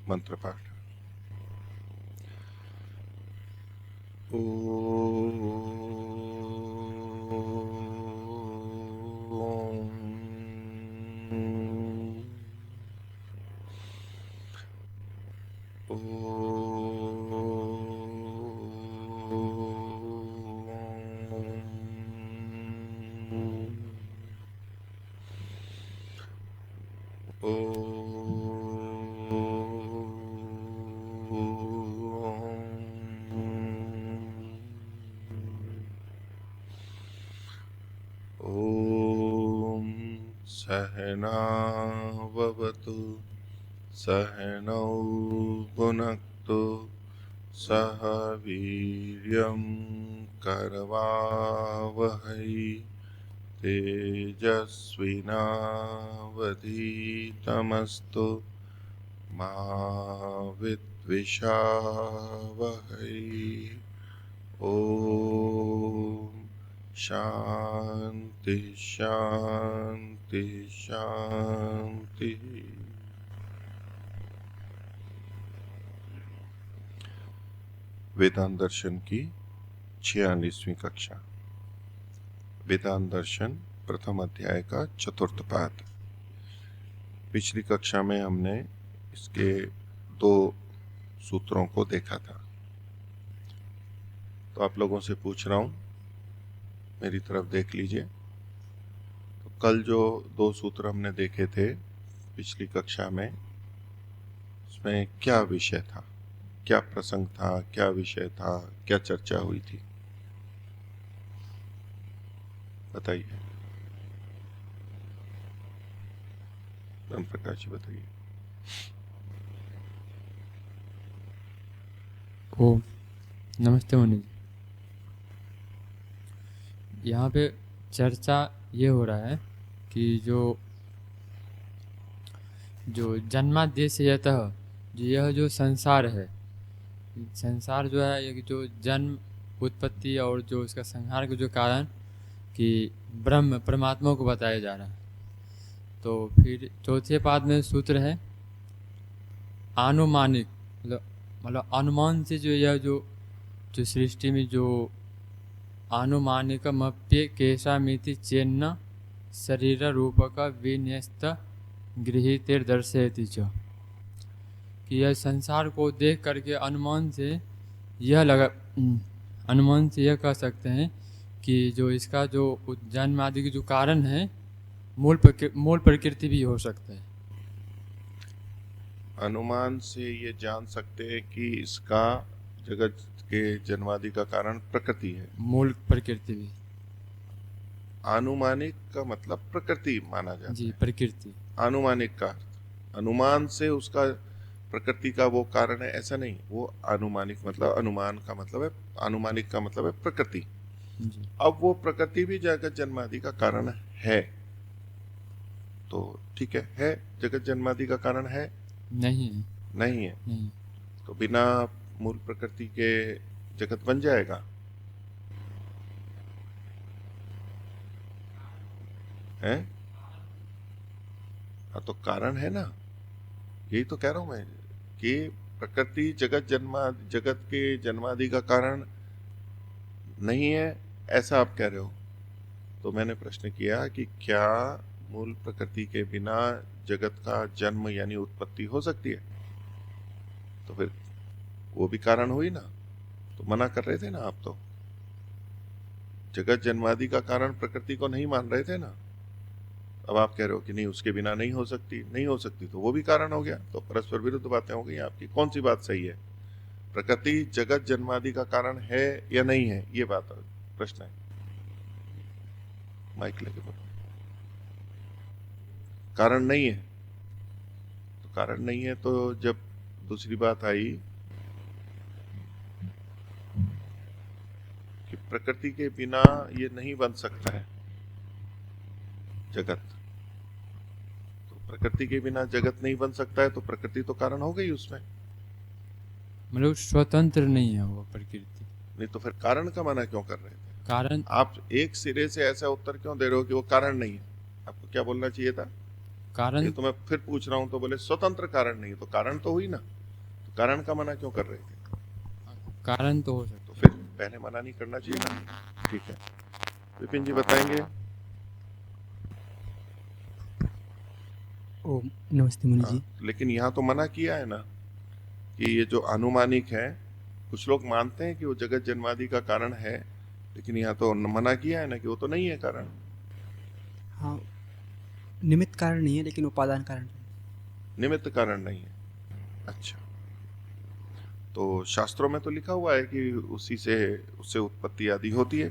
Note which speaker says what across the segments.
Speaker 1: मंत्र पाठ। ओ सहनाववतु सहनौ भुनक्तु सह वीर्यं करवावहै तेजस्विनावधीतमस्तु मा विद्विषावहै। ओम शांति शांति शांति। वेदांत दर्शन की 46वीं कक्षा। वेदांत दर्शन प्रथम अध्याय का चतुर्थ पाद। पिछली कक्षा में हमने इसके 2 सूत्रों को देखा था। तो आप लोगों से पूछ रहा हूं, मेरी तरफ देख लीजिए। तो कल जो 2 सूत्र हमने देखे थे पिछली कक्षा में, उसमें क्या विषय था, क्या प्रसंग था, क्या विषय था, क्या चर्चा हुई थी, बताइए। राम प्रकाश जी बताइए।
Speaker 2: ओ नमस्ते मुनि जी। यहाँ पे चर्चा ये हो रहा है कि जो जन्माद्यस्यतः जो यह जो संसार है, संसार जो है ये जो जन्म उत्पत्ति और जो इसका संहार का जो कारण कि ब्रह्म परमात्मा को बताया जा रहा है। तो फिर चौथे पाद में सूत्र है आनुमानिक, मतलब अनुमान से जो यह जो सृष्टि में जो आनुमानिकमप्य केशामिति चेन्न शरीर रूपक विन्यस्त गृहीतिर्दर्शयति च, कि यह संसार को देख करके अनुमान से यह कह सकते हैं कि जो इसका जो जन्म आदि के जो कारण है मूल प्रकृति भी हो सकता है।
Speaker 1: अनुमान से ये जान सकते हैं कि इसका जगत के जन्मादि का कारण प्रकृति है।
Speaker 2: मूल प्रकृति भी।
Speaker 1: आनुमानिक का मतलब प्रकृति माना जाता
Speaker 2: जी,
Speaker 1: है।
Speaker 2: प्रकृति।
Speaker 1: आनुमानिक का अनुमान से उसका प्रकृति का वो कारण है, ऐसा नहीं। वो आनुमानिक मतलब अनुमान का मतलब है, आनुमानिक का मतलब है प्रकृति।
Speaker 2: जी।
Speaker 1: अब वो प्रकृति भी जगत जन्मादि का कारण है, तो ठीक है जगत जन्मादि का कारण है?
Speaker 2: नहीं
Speaker 1: है।
Speaker 2: नहीं।
Speaker 1: तो बिना मूल प्रकृति के जगत बन जाएगा? है? हाँ, तो कारण है ना, यही तो कह रहा हूं मैं कि प्रकृति जगत के जन्मादि का कारण नहीं है, ऐसा आप कह रहे हो। तो मैंने प्रश्न किया कि क्या मूल प्रकृति के बिना जगत का जन्म यानी उत्पत्ति हो सकती है? तो फिर वो भी कारण हुई ना। तो मना कर रहे थे ना आप, तो जगत जन्मादि का कारण प्रकृति को नहीं मान रहे थे ना। अब आप कह रहे हो कि नहीं, उसके बिना नहीं हो सकती, तो वो भी कारण हो गया। तो परस्पर विरुद्ध बातें हो गई आपकी। कौन सी बात सही है? प्रकृति जगत जन्मादि का कारण है या नहीं है, ये बात प्रश्न है। माइक लेके बोलो। कारण नहीं है, तो कारण नहीं है तो जब दूसरी बात आई कि प्रकृति के बिना ये नहीं बन सकता है जगत, तो प्रकृति के बिना जगत नहीं बन सकता है, तो प्रकृति तो कारण हो गई उसमें।
Speaker 2: मतलब स्वतंत्र नहीं है वो प्रकृति।
Speaker 1: नहीं तो फिर कारण का मना क्यों कर रहे थे?
Speaker 2: कारण
Speaker 1: आप एक सिरे से ऐसा उत्तर क्यों दे रहे हो कि वो कारण नहीं है? आपको क्या बोलना चाहिए था?
Speaker 2: कारण
Speaker 1: ये तो मैं फिर पूछ रहा हूं, तो बोले स्वतंत्र कारण नहीं, तो कारण तो हुई ना, तो कारण का मना क्यों कर रहे थे?
Speaker 2: कारण तो हो सकता
Speaker 1: तो फिर पहले मना नहीं करना चाहिए ना। ठीक है, विपिन जी बताएंगे।
Speaker 3: ओम नमस्ते मुनि
Speaker 1: हाँ,
Speaker 3: जी।
Speaker 1: लेकिन यहाँ तो मना किया है ना कि ये जो अनुमानिक है, कुछ लोग मानते हैं कि वो जगत जन्मादि का कारण है, लेकिन यहाँ तो मना किया है ना कि वो तो नहीं है कारण।
Speaker 3: हाँ, निमित्त कारण नहीं है लेकिन उपादान कारण है।
Speaker 1: निमित्त कारण नहीं है। अच्छा, तो शास्त्रों में तो लिखा हुआ है कि उसी से उससे उत्पत्ति आदि होती है,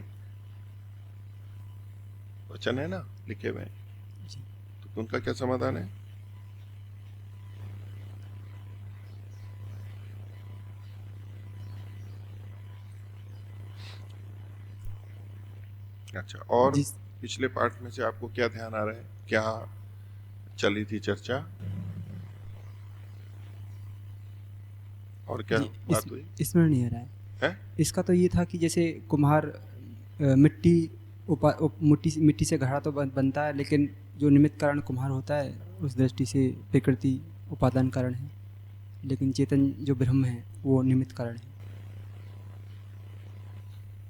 Speaker 1: वचन है ना लिखे हुए,
Speaker 3: जी।
Speaker 1: तो उनका क्या समाधान है? अच्छा, और
Speaker 3: जिस
Speaker 1: पिछले पार्ट में से आपको क्या ध्यान आ रहा है, क्या चली थी चर्चा, और क्या
Speaker 3: जी
Speaker 1: बात हुई
Speaker 3: इसमें नहीं आ रहा है।
Speaker 1: है?
Speaker 3: इसका तो ये था कि जैसे कुम्हार मिट्टी मिट्टी से घड़ा तो बनता है, लेकिन जो निमित्त कारण कुम्हार होता है उस दृष्टि से प्रकृति उपादान कारण है, लेकिन चेतन जो ब्रह्म है वो निमित्त कारण है।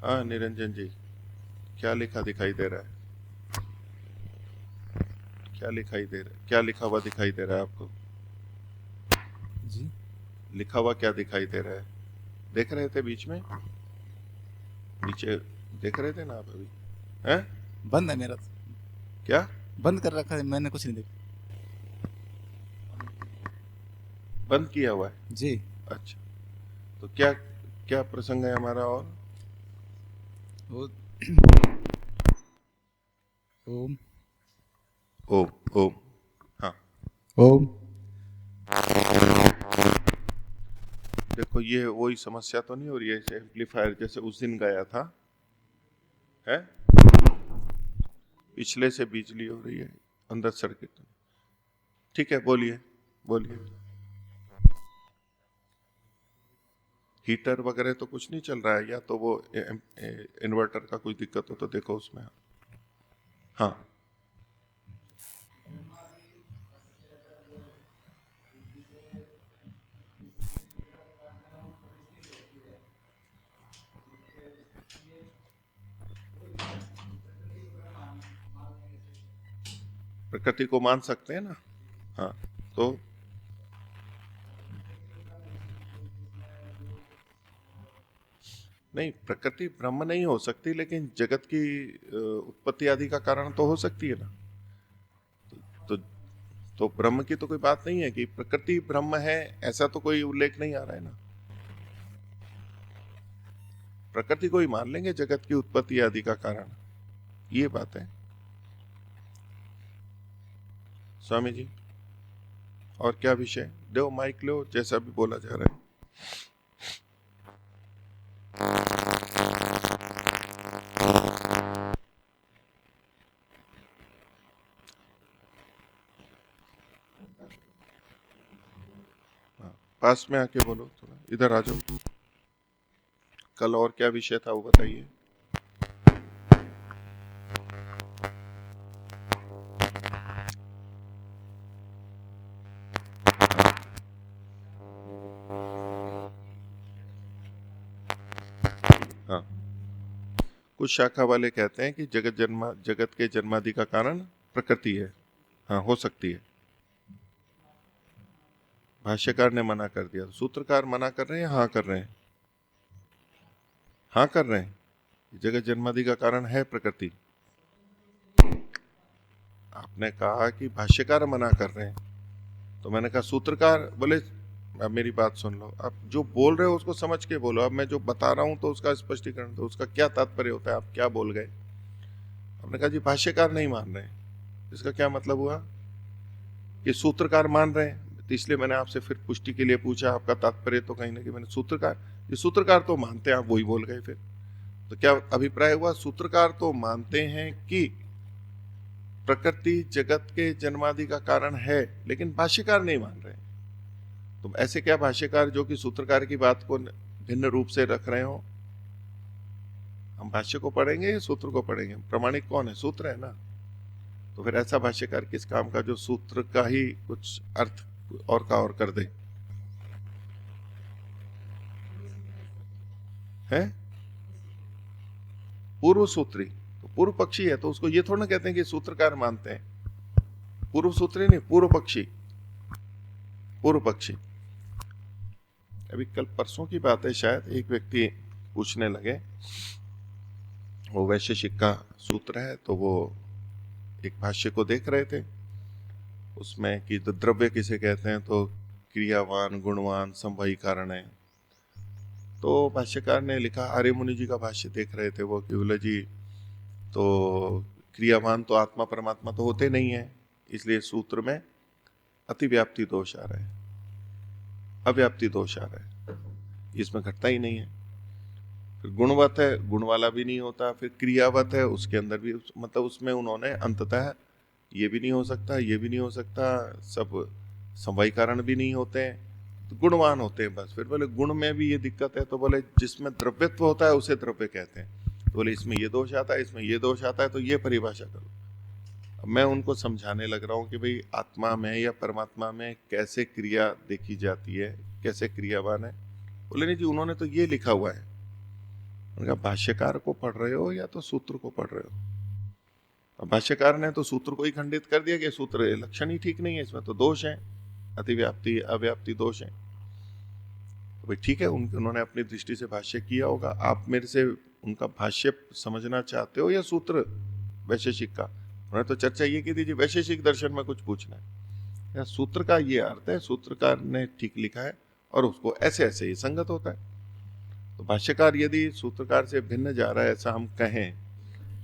Speaker 1: हाँ निरंजन जी, क्या लिखा दिखाई दे रहा है? क्या लिखाई दे रहा है, क्या लिखा हुआ दिखाई दे रहा है आपको?
Speaker 4: जी
Speaker 1: लिखा हुआ क्या दिखाई दे रहा है? देख रहे थे बीच में, नीचे देख रहे थे ना आप अभी? हैं?
Speaker 4: बंद है मेरा तो।
Speaker 1: क्या
Speaker 4: बंद कर रखा है, मैंने कुछ नहीं देखा।
Speaker 1: बंद किया हुआ है?
Speaker 4: जी
Speaker 1: अच्छा, तो क्या क्या प्रसंग है हमारा? और
Speaker 4: वो ओम
Speaker 1: ओम ओम, हाँ
Speaker 4: ओम।
Speaker 1: देखो ये वही समस्या तो नहीं हो रही है, एम्पलीफायर जैसे उस दिन गया था है, पिछले से बिजली हो रही है अंदर सर्किट। ठीक है, बोलिए बोलिए। हीटर वगैरह तो कुछ नहीं चल रहा है, या तो वो इन्वर्टर का कोई दिक्कत हो तो देखो उसमें। हाँ प्रकृति को मान सकते हैं ना। हाँ, तो नहीं, प्रकृति ब्रह्म नहीं हो सकती, लेकिन जगत की उत्पत्ति आदि का कारण तो हो सकती है ना। तो तो ब्रह्म की तो कोई बात नहीं है कि प्रकृति ब्रह्म है, ऐसा तो कोई उल्लेख नहीं आ रहा है ना। प्रकृति को ही मान लेंगे जगत की उत्पत्ति आदि का कारण, ये बात है स्वामी जी। और क्या विषय, दो माइक लो, जैसा भी बोला जा रहा है। पास में आके बोलो, थोड़ा इधर आ जाओ। कल और क्या विषय था वो बताइए। हाँ, कुछ शाखा वाले कहते हैं कि जगत के जन्मादि का कारण प्रकृति है। हाँ, हो सकती है। भाष्यकार ने मना कर दिया, सूत्रकार मना कर रहे हैं, हाँ कर रहे हैं? हाँ कर रहे हैं, जगत जन्मादि का कारण है प्रकृति। आपने कहा कि भाष्यकार मना कर रहे हैं, तो मैंने कहा सूत्रकार, बोले अब मेरी बात सुन लो, आप जो बोल रहे हो उसको समझ के बोलो। अब मैं जो बता रहा हूं तो उसका स्पष्टीकरण दो, उसका क्या तात्पर्य होता है, आप क्या बोल गए? आपने कहा जी भाष्यकार नहीं मान रहे, इसका क्या मतलब हुआ कि सूत्रकार मान रहे हैं? तो इसलिए मैंने आपसे फिर पुष्टि के लिए पूछा, आपका तात्पर्य तो कहीं ना कहीं मैंने सूत्रकार, ये सूत्रकार तो मानते हैं, आप वही बोल गए। फिर तो क्या अभिप्राय हुआ, सूत्रकार तो मानते हैं कि प्रकृति जगत के जन्मादि का कारण है, लेकिन भाष्यकार नहीं मान रहे। तो ऐसे क्या भाष्यकार जो कि सूत्रकार की बात को भिन्न रूप से रख रहे हो? हम भाष्य को पढ़ेंगे या सूत्र को पढ़ेंगे? प्रमाणिक कौन है? सूत्र है ना। तो फिर ऐसा भाष्यकार किस काम का जो सूत्र का ही कुछ अर्थ और का और कर दे? है पूर्व सूत्री, तो पूर्व पक्षी है, तो उसको ये थोड़ा ना कहते हैं कि सूत्रकार मानते हैं। पूर्व सूत्री नहीं, पूर्व पक्षी, पूर्व पक्षी। अभी कल परसों की बात है शायद, एक व्यक्ति पूछने लगे, वो वैशेषिक का सूत्र है, तो वो एक भाष्य को देख रहे थे, उसमें कि द्रव्य किसे कहते हैं, तो क्रियावान गुणवान समवायी कारण है। तो भाष्यकार ने लिखा, आर्य मुनि जी का भाष्य देख रहे थे वो, कि बोले जी तो क्रियावान तो आत्मा परमात्मा तो होते नहीं है, इसलिए सूत्र में अतिव्याप्ति दोष आ रहा है, अव्याप्ति दोष आ रहा है, इसमें घटता ही नहीं है। फिर गुणवत है, गुण वाला भी नहीं होता, फिर क्रियावत है, उसके अंदर भी मतलब उसमें उन्होंने अंततः ये भी नहीं हो सकता, ये भी नहीं हो सकता, सब समवायी कारण भी नहीं होते हैं, तो गुणवान होते हैं बस। फिर बोले गुण में भी ये दिक्कत है, तो बोले जिसमें द्रव्यत्व होता है उसे द्रव्य कहते हैं, तो बोले इसमें ये दोष आता है, इसमें ये दोष आता है, तो ये परिभाषा करो। अब मैं उनको समझाने लग रहा हूँ कि भाई आत्मा में या परमात्मा में कैसे क्रिया देखी जाती है, कैसे क्रियावान है। बोले नहीं जी उन्होंने तो ये लिखा हुआ है। उनका भाष्यकार को पढ़ रहे हो या तो सूत्र को पढ़ रहे हो? अब भाष्यकार ने तो सूत्र को ही खंडित कर दिया कि सूत्र लक्षण ही ठीक नहीं है, इसमें तो दोष है, अतिव्याप्ति अव्याप्ति दोष है। तो भाई ठीक है, उन्होंने अपनी दृष्टि से भाष्य किया होगा, आप मेरे से उनका भाष्य समझना चाहते हो या सूत्र वैशेषिक का? उन्होंने तो चर्चा ये की थी जी वैशेषिक दर्शन में कुछ पूछना है, या सूत्र का ये अर्थ है, सूत्रकार ने ठीक लिखा है और उसको ऐसे ऐसे ही संगत होता है। तो भाष्यकार यदि सूत्रकार से भिन्न जा रहा है ऐसा हम कहें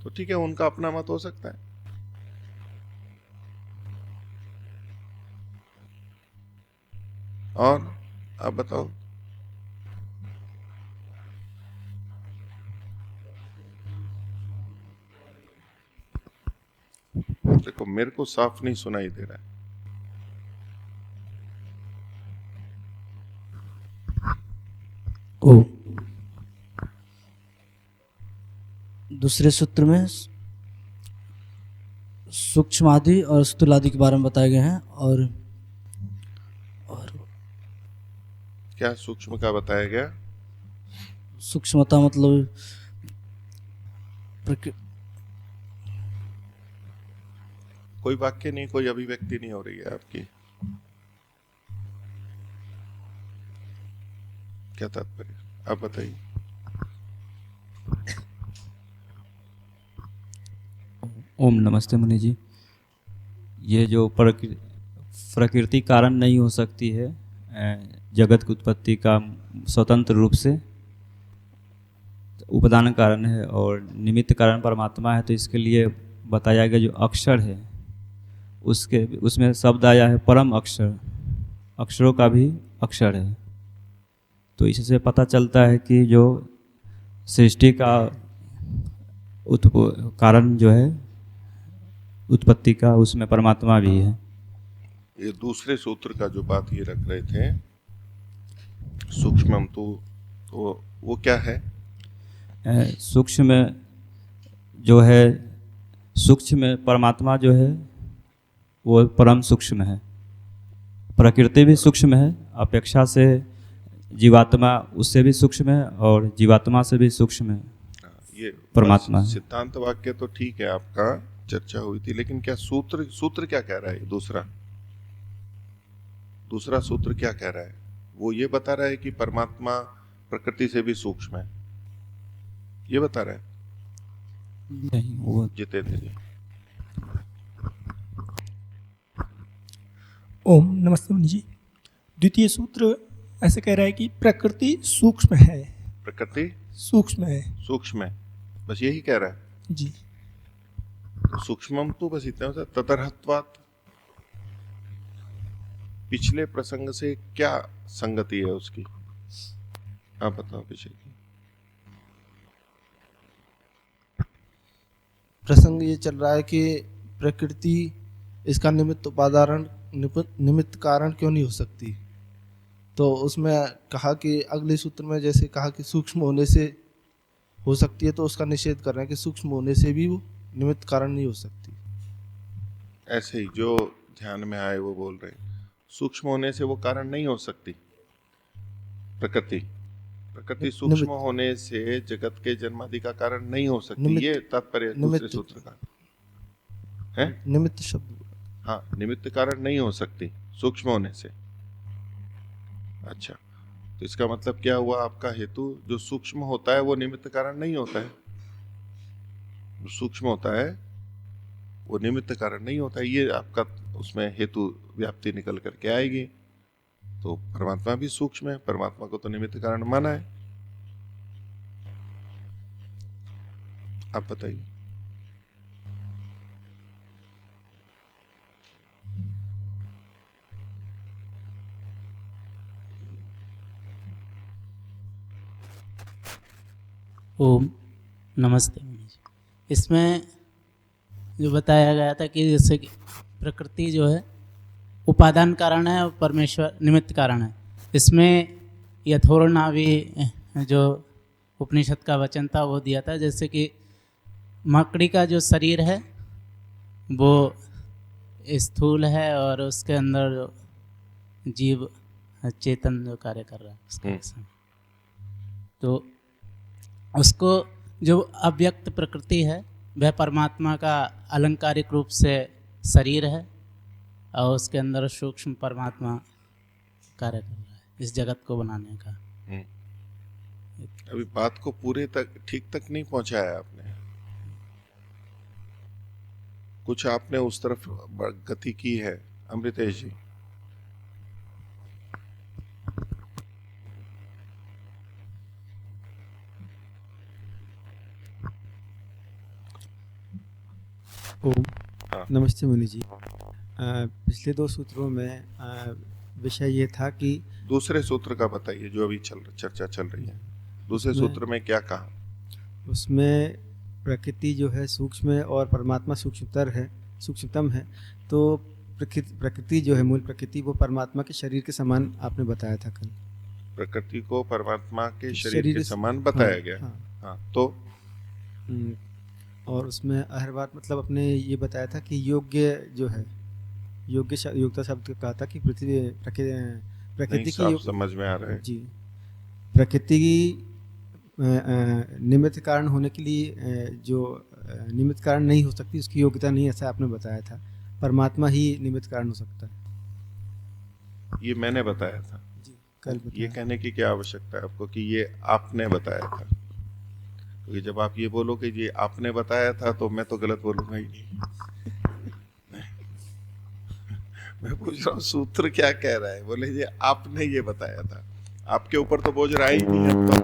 Speaker 1: तो ठीक है, उनका अपना मत हो सकता है। और आप बताओ। देखो मेरे को साफ नहीं सुनाई दे रहा है।
Speaker 5: ओ दूसरे सूत्र में सूक्ष्मादि और स्थूलादि के बारे में बताए गए हैं। और
Speaker 1: क्या सूक्ष्म का बताया गया?
Speaker 5: सूक्ष्मता मतलब
Speaker 1: कोई वाक्य नहीं, कोई अभिव्यक्ति नहीं हो रही है आपकी, क्या तात्पर्य आप बताइए।
Speaker 6: ओम नमस्ते मुनि जी। ये जो प्रकृति कारण नहीं हो सकती है जगत की उत्पत्ति का स्वतंत्र रूप से, उपादान कारण है और निमित्त कारण परमात्मा है, तो इसके लिए बताया गया जो अक्षर है उसमें शब्द आया है परम अक्षर, अक्षरों का भी अक्षर है। तो इससे पता चलता है कि जो सृष्टि का कारण जो है उत्पत्ति का, उसमें परमात्मा भी है।
Speaker 1: ये दूसरे सूत्र का जो बात ये रख रहे थे सूक्ष्मम, तो वो क्या है?
Speaker 6: सूक्ष्म जो है, सूक्ष्म परमात्मा जो है वो परम सूक्ष्म है। प्रकृति भी सूक्ष्म है, अपेक्षा से जीवात्मा उससे भी सूक्ष्म है और जीवात्मा से भी सूक्ष्म है
Speaker 1: ये
Speaker 6: परमात्मा है।
Speaker 1: सिद्धांत वाक्य तो ठीक है, आपका चर्चा हुई थी, लेकिन क्या सूत्र क्या कह रहा है? दूसरा सूत्र क्या कह रहा है? वो ये बता रहा है कि परमात्मा प्रकृति से भी सूक्ष्म है, ये बता रहा है?
Speaker 6: नहीं, वो
Speaker 1: जितेंद्र जी।
Speaker 7: ओम नमस्ते मुनि जी। द्वितीय सूत्र ऐसे कह रहा है कि प्रकृति सूक्ष्म है।
Speaker 1: प्रकृति
Speaker 7: सूक्ष्म है।
Speaker 1: सूक्ष्म है, बस यही कह रहा है
Speaker 7: जी।
Speaker 1: तो सूक्ष्मम तो बस इतना होता है। ततरहत्वात्, पिछले प्रसंग से क्या संगति है उसकी, आप बताओ। पीछे की
Speaker 8: प्रसंग ये चल रहा है कि प्रकृति इसका निमित्त उपादान निमित्त कारण क्यों नहीं हो सकती। तो उसमें कहा कि अगले सूत्र में जैसे कहा कि सूक्ष्म होने से हो सकती है, तो उसका निषेध कर रहे हैं कि सूक्ष्म होने से भी वो निमित्त कारण नहीं हो सकती।
Speaker 1: ऐसे ही जो ध्यान में आए वो बोल रहे हैं। सूक्ष्म होने से वो कारण नहीं हो सकती प्रकृति। प्रकृति सूक्ष्म
Speaker 8: निमित्त।
Speaker 1: होने से जगत के जन्मादि का कारण नहीं हो सकती,
Speaker 8: निमित्त।
Speaker 1: ये तात्पर्य दूसरे
Speaker 8: निमित्त।
Speaker 1: सूत्र का है।
Speaker 8: निमित्त शब्द।
Speaker 1: हाँ, निमित्त कारण नहीं हो सकती सूक्ष्म होने से। अच्छा, तो इसका मतलब क्या हुआ आपका हेतु? जो सूक्ष्म होता है वो निमित्त कारण नहीं होता है, जो सूक्ष्म होता है वो निमित्त कारण नहीं होता है। ये आपका उसमें हेतु व्याप्ति निकल करके आएगी। तो परमात्मा भी सूक्ष्म है, परमात्मा को तो निमित्त कारण माना है। आप बताइए।
Speaker 9: ओम नमस्ते मुनि जी। इसमें जो बताया गया था कि जैसे कि प्रकृति जो है उपादान कारण है और परमेश्वर निमित्त कारण है, इसमें यथोर्नाभि जो उपनिषद का वचन था वो दिया था, जैसे कि मकड़ी का जो शरीर है वो स्थूल है और उसके अंदर जो जीव चेतन जो कार्य कर रहा है उसके साथ, तो उसको जो अव्यक्त प्रकृति है वह परमात्मा का अलंकारिक रूप से शरीर है और उसके अंदर सूक्ष्म परमात्मा कार्य कर रहा है इस जगत को बनाने का।
Speaker 1: अभी बात को पूरे तक ठीक तक नहीं पहुंचाया आपने, कुछ आपने उस तरफ गति की है। अमृतेश जी।
Speaker 3: ओम
Speaker 1: हाँ।
Speaker 3: नमस्ते मुनि जी। पिछले दो सूत्रों में विषय ये था कि
Speaker 1: दूसरे सूत्र का बताइए जो अभी चर्चा चल रही है। दूसरे सूत्र में क्या कहा?
Speaker 3: उसमें प्रकृति जो है सूक्ष्म है और परमात्मा सूक्ष्मतम है। तो प्रकृति जो है मूल प्रकृति वो परमात्मा के शरीर के समान आपने बताया था कल।
Speaker 1: प्रकृति को परमात्मा के शरीर के समान बताया गया। हाँ, तो
Speaker 3: और उसमें हर बार मतलब अपने ये बताया था कि योग्य जो है योग्यता शब्द कहा था कि प्रकृति की
Speaker 1: समझ में आ रहा है
Speaker 3: जी। प्रकृति की निमित्त कारण होने के लिए जो निमित्त कारण नहीं हो सकती उसकी योग्यता नहीं, ऐसा आपने बताया था। परमात्मा ही निमित्त कारण हो सकता है।
Speaker 1: ये मैंने बताया था
Speaker 3: जी, कल
Speaker 1: ये कहने की क्या आवश्यकता है आपको कि ये आपने बताया था? क्योंकि जब आप ये बोलोगे ये आपने बताया था तो मैं तो गलत बोलूंगा ही नहीं। मैं पूछ रहा हूँ सूत्र क्या कह रहा है। बोले ये आपने ये बताया था, आपके ऊपर तो बोझ रहा ही नहीं है। तो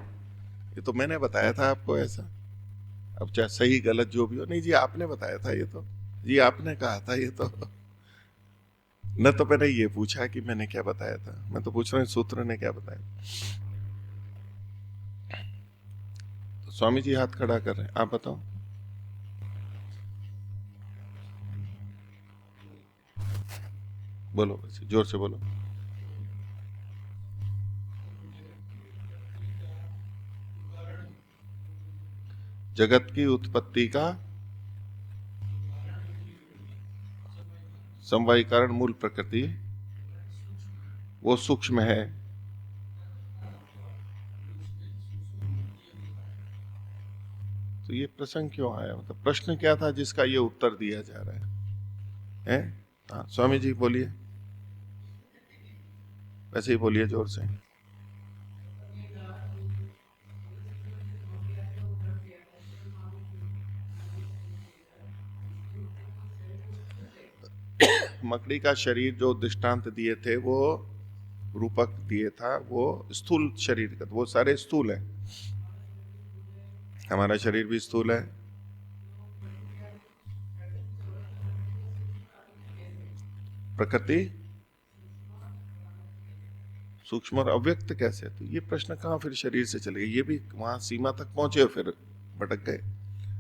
Speaker 1: ये तो मैंने बताया था आपको ऐसा। अब चाहे सही गलत जो भी हो, नहीं जी आपने बताया था, ये तो जी आपने कहा था। ये तो न तो मैंने ये पूछा कि मैंने क्या बताया था, मैं तो पूछ रहा हूँ सूत्र ने क्या बताया। तो स्वामी जी हाथ खड़ा कर रहे हैं, आप बताओ। बोलो वैसे जोर से बोलो। जगत की उत्पत्ति का समवायी कारण मूल प्रकृति वो सूक्ष्म है। तो ये प्रसंग क्यों आया? मतलब प्रश्न क्या था जिसका ये उत्तर दिया जा रहा है? हाँ स्वामी जी बोलिए, वैसे ही बोलिए जोर से। मकड़ी का शरीर जो दृष्टांत दिए थे वो रूपक दिए था, वो स्थूल शरीर का, वो सारे स्थूल है। हमारा शरीर भी स्थूल है। प्रकृति सूक्ष्म और अव्यक्त कैसे? तो ये प्रश्न कहाँ फिर शरीर से चले गए? ये भी वहां सीमा तक पहुंचे फिर भटक गए।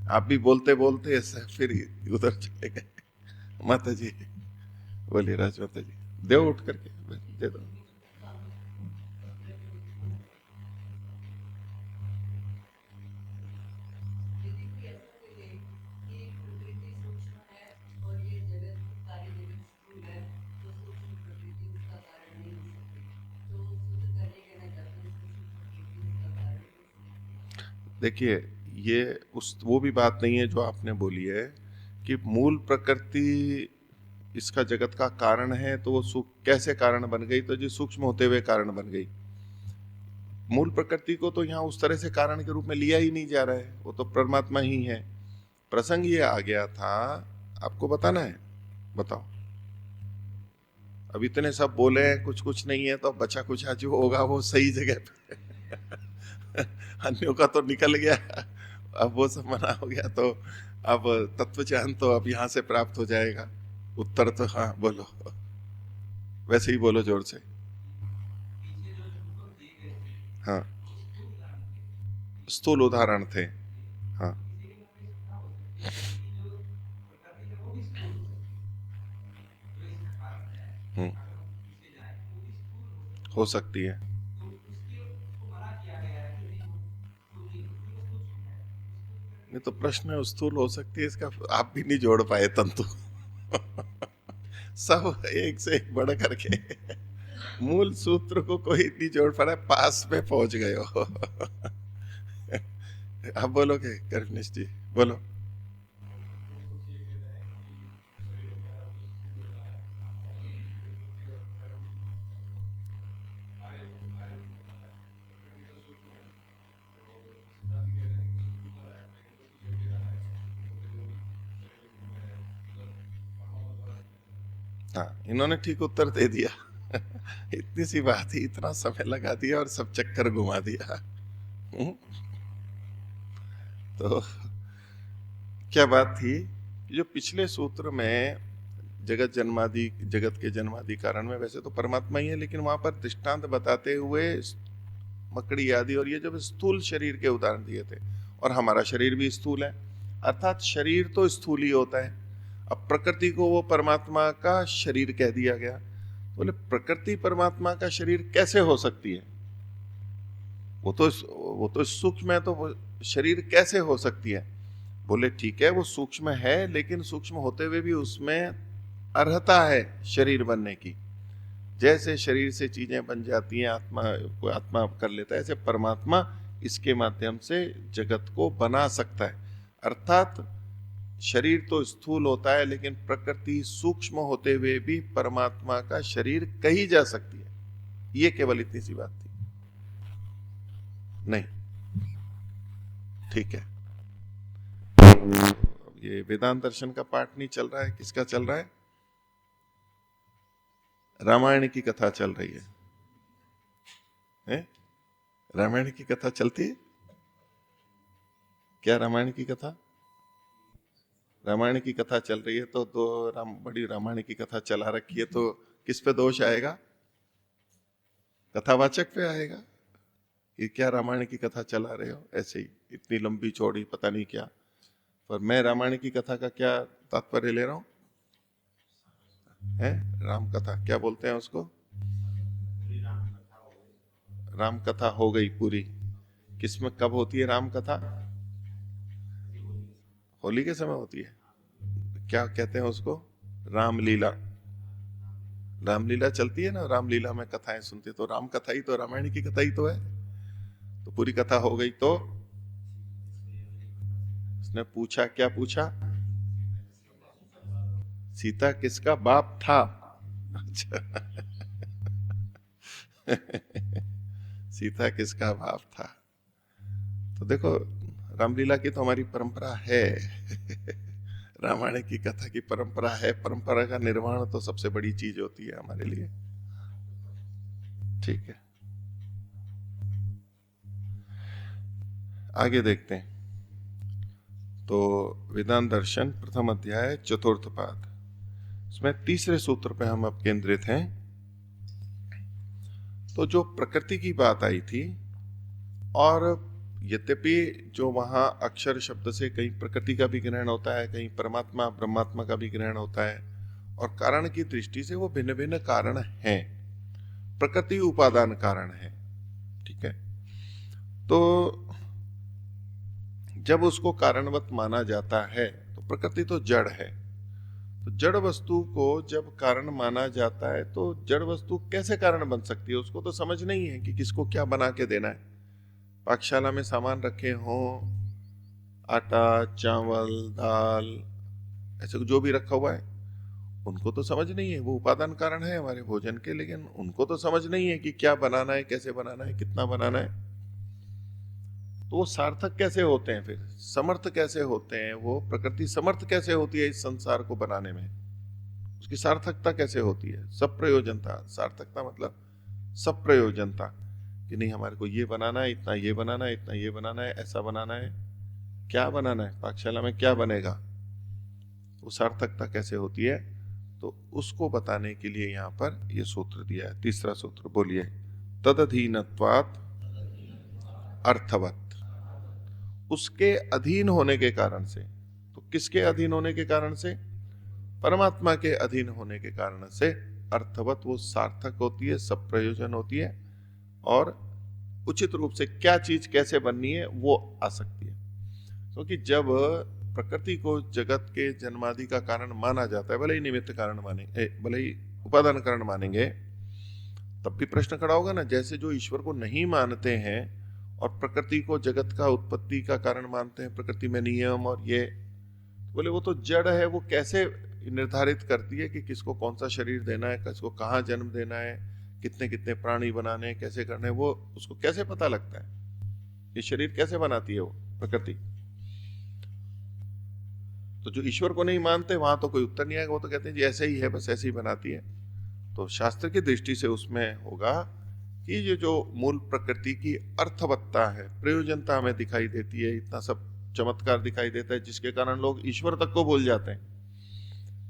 Speaker 1: आप भी बोलते बोलते ऐसे फिर उधर चले गए। माता जी बोलिए, राज माता जी दे उठ करके दे दो। देखिए, ये वो भी बात नहीं है जो आपने बोली है कि मूल प्रकृति इसका जगत का कारण है, तो वो कैसे कारण बन गई? तो जी सूक्ष्म होते हुए कारण बन गई। मूल प्रकृति को तो यहाँ उस तरह से कारण के रूप में लिया ही नहीं जा रहा है, वो तो परमात्मा ही है। प्रसंग ये आ गया था, आपको बताना है, बताओ। अब इतने सब बोले हैं, कुछ कुछ नहीं है, तो बचा कुछ जो होगा वो सही जगह पे अन्यों का तो निकल गया, अब वो सब मना हो गया, तो अब तत्व ज्ञान तो अब यहाँ से प्राप्त हो जाएगा। उत्तर तो हाँ बोलो, वैसे ही बोलो जोर से। हाँ, स्थूल उदाहरण थे। हाँ, हो सकती है। नहीं तो प्रश्न स्थूल हो सकती है, इसका आप भी नहीं जोड़ पाए तंतु सब एक से एक बढ़ करके मूल सूत्र को कोई नहीं जोड़ पा रहा है, पास में पहुंच गए हो आप बोलोगे कर्मनिष्ठ जी, बोलो। हाँ, इन्होंने ठीक उत्तर दे दिया इतनी सी बात ही इतना समय लगा दिया और सब चक्कर घुमा दिया। तो क्या बात थी? जो पिछले सूत्र में जगत के जन्मादि कारण में वैसे तो परमात्मा ही है, लेकिन वहां पर दृष्टांत बताते हुए मकड़ी आदि और ये जब स्थूल शरीर के उदाहरण दिए थे, और हमारा शरीर भी स्थूल है, अर्थात शरीर तो स्थूल ही होता है। अब प्रकृति को वो परमात्मा का शरीर कह दिया गया, बोले प्रकृति परमात्मा का शरीर कैसे हो सकती है? वो तो सूक्ष्म है, तो वो शरीर कैसे हो सकती है? बोले ठीक है, वो सूक्ष्म है, लेकिन सूक्ष्म होते हुए भी उसमें अर्हता है शरीर बनने की। जैसे शरीर से चीजें बन जाती हैं, कोई आत्मा कर लेता है, ऐसे परमात्मा इसके माध्यम से जगत को बना सकता है। अर्थात शरीर तो स्थूल होता है, लेकिन प्रकृति सूक्ष्म होते हुए भी परमात्मा का शरीर कही जा सकती है। ये केवल इतनी सी बात थी। नहीं, ठीक है। ये वेदांत दर्शन का पाठ नहीं चल रहा है, किसका चल रहा है? रामायण की कथा चल रही है? रामायण की कथा चलती है क्या? रामायण की कथा चल रही है, तो बड़ी रामायण की कथा चला रखी है, तो किस पे दोष आएगा? कथावाचक पे आएगा कि क्या रामायण की कथा चला रहे हो, ऐसे ही इतनी लंबी चौड़ी पता नहीं क्या। पर मैं रामायण की कथा का क्या तात्पर्य ले रहा हूं? है राम कथा, क्या बोलते हैं उसको? राम कथा हो गई पूरी। किसमें कब होती है राम कथा? होली के समय होती है। क्या कहते हैं उसको? रामलीला। रामलीला चलती है ना, रामलीला में कथाएं सुनते, तो राम कथा ही तो रामायण की कथा ही तो है। तो पूरी कथा हो गई, तो उसने पूछा, क्या पूछा? सीता किसका बाप था? अच्छा सीता किसका बाप था? तो देखो, रामलीला की तो हमारी परंपरा है रामायण की कथा की परंपरा है। परंपरा का निर्माण तो सबसे बड़ी चीज होती है हमारे लिए। ठीक है, आगे देखते हैं। तो वेदांत दर्शन प्रथम अध्याय चतुर्थ पाद, इसमें तीसरे सूत्र पे हम अब केंद्रित हैं। तो जो प्रकृति की बात आई थी, और यद्यपि जो वहां अक्षर शब्द से कहीं प्रकृति का भी ग्रहण होता है, कहीं परमात्मा ब्रह्मात्मा का भी ग्रहण होता है, और कारण की दृष्टि से वो भिन्न भिन्न कारण हैं। प्रकृति उपादान कारण है, ठीक है। तो जब उसको कारणवत माना जाता है, तो प्रकृति तो जड़ है, तो जड़ वस्तु को जब कारण माना जाता है, तो जड़ वस्तु कैसे कारण बन सकती है? उसको तो समझ नहीं है कि किसको क्या बना के देना है। पाकशाला में सामान रखे हों, आटा, चावल, दाल, ऐसे जो भी रखा हुआ है, उनको तो समझ नहीं है, वो उपादान कारण है हमारे भोजन के, लेकिन उनको तो समझ नहीं है कि क्या बनाना है, कैसे बनाना है, कितना बनाना है। तो वो सार्थक कैसे होते हैं, फिर समर्थ कैसे होते हैं, वो प्रकृति समर्थ कैसे होती है इस संसार को बनाने में, उसकी सार्थकता कैसे होती है? सब प्रयोजनता, सार्थकता मतलब सब प्रयोजनता, कि नहीं हमारे को ये बनाना है, इतना ये बनाना है, इतना ये बनाना है, ऐसा बनाना है, क्या बनाना है, पाकशाला में क्या बनेगा, वो सार्थकता कैसे होती है, तो उसको बताने के लिए यहां पर ये सूत्र दिया है। तीसरा सूत्र बोलिए, तदधीनत्वात् अर्थवत्, उसके अधीन होने के कारण से। तो किसके अधीन होने के कारण से? परमात्मा के अधीन होने के कारण से अर्थवत, वो सार्थक होती है, सब प्रयोजन होती है, और उचित रूप से क्या चीज कैसे बननी है वो आ सकती है। क्योंकि जब प्रकृति को जगत के जन्मादि का कारण माना जाता है, भले ही निमित्त कारण मानेंगे, भले ही उपादान कारण मानेंगे, तब भी प्रश्न खड़ा होगा ना, जैसे जो ईश्वर को नहीं मानते हैं और प्रकृति को जगत का उत्पत्ति का कारण मानते हैं, प्रकृति में नियम और ये, बोले वो तो जड़ है, वो कैसे निर्धारित करती है कि किसको कौन सा शरीर देना है, किसको कहाँ जन्म देना है, कितने कितने प्राणी बनाने हैं, कैसे करने हैं, वो उसको कैसे पता लगता है? ये शरीर कैसे बनाती है वो प्रकृति? तो जो ईश्वर को नहीं मानते वहां तो कोई उत्तर नहीं आएगा, वो तो कहते हैं जी ऐसे ही है, बस ऐसे ही बनाती है। तो शास्त्र की दृष्टि से उसमें होगा कि ये जो मूल प्रकृति की अर्थवत्ता है, प्रयोजनता हमें दिखाई देती है, इतना सब चमत्कार दिखाई देता है, जिसके कारण लोग ईश्वर तक को भूल जाते हैं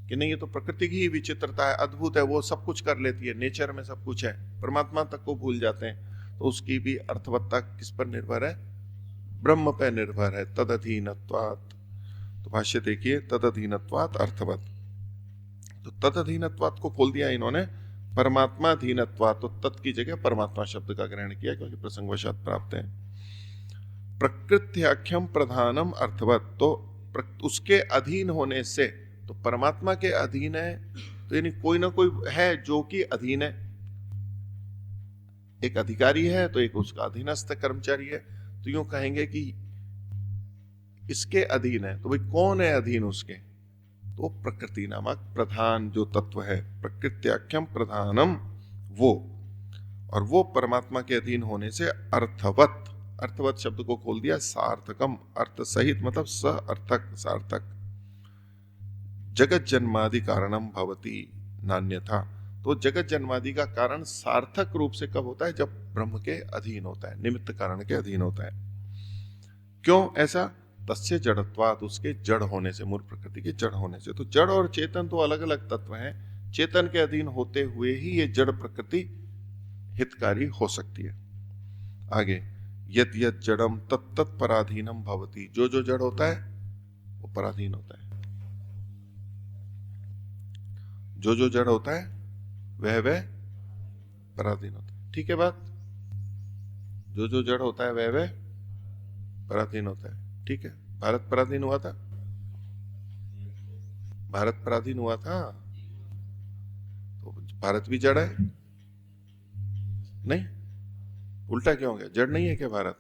Speaker 1: कि नहीं ये तो प्रकृति की ही विचित्रता है, अद्भुत है, वो सब कुछ कर लेती है, नेचर में सब कुछ है, परमात्मा तक को भूल जाते हैं। तो उसकी भी अर्थवत्ता किस पर निर्भर है? ब्रह्म पर निर्भर है, तदधीनत्वात्। तो भाष्य देखिए, तदधीनत्वात् अर्थवत्। तो तदधीनत्वात् को खोल दिया इन्होंने परमात्मा धीनत्वात्, तो तत् की जगह परमात्मा शब्द का ग्रहण किया, क्योंकि प्रसंगवशात प्राप्त है। प्रकृत्याख्यम प्रधानम अर्थवत्, तो उसके अधीन होने से, तो परमात्मा के अधीन है, तो यानी कोई ना कोई है जो कि अधीन है, एक अधिकारी है तो एक उसका अधीनस्थ कर्मचारी है, तो यूं कहेंगे कि इसके अधीन है, तो भाई कौन है अधीन उसके? तो प्रकृति नामक प्रधान जो तत्व है, प्रकृत्याख्यम प्रधानम, वो, और वो परमात्मा के अधीन होने से अर्थवत, अर्थवत शब्द को खोल दिया सार्थकम, अर्थ सहित, मतलब सार्थक, सार्थक। जगत जन्मादि कारणम भवति नान्यथा, तो जगत जन्मादि का कारण सार्थक रूप से कब होता है? जब ब्रह्म के अधीन होता है, निमित्त कारण के अधीन होता है। क्यों ऐसा? तस्य जड़त्वात्, उसके जड़ होने से, मूल प्रकृति के जड़ होने से। तो जड़ और चेतन तो अलग अलग तत्व हैं, चेतन के अधीन होते हुए ही ये जड़ प्रकृति हितकारी हो सकती है। आगे, यत् यत् जड़म तत्तत् पराधीनम भवति, जो जो जड़ होता है वो पराधीन होता है, जो जो जड़ होता है वह पराधीन होता है। ठीक है बात? जो जो जड़ होता है वह पराधीन होता है। ठीक है, भारत पराधीन हुआ था, भारत पराधीन हुआ था, तो भारत भी जड़ है? नहीं, उल्टा क्यों हो गया? जड़ नहीं है क्या भारत?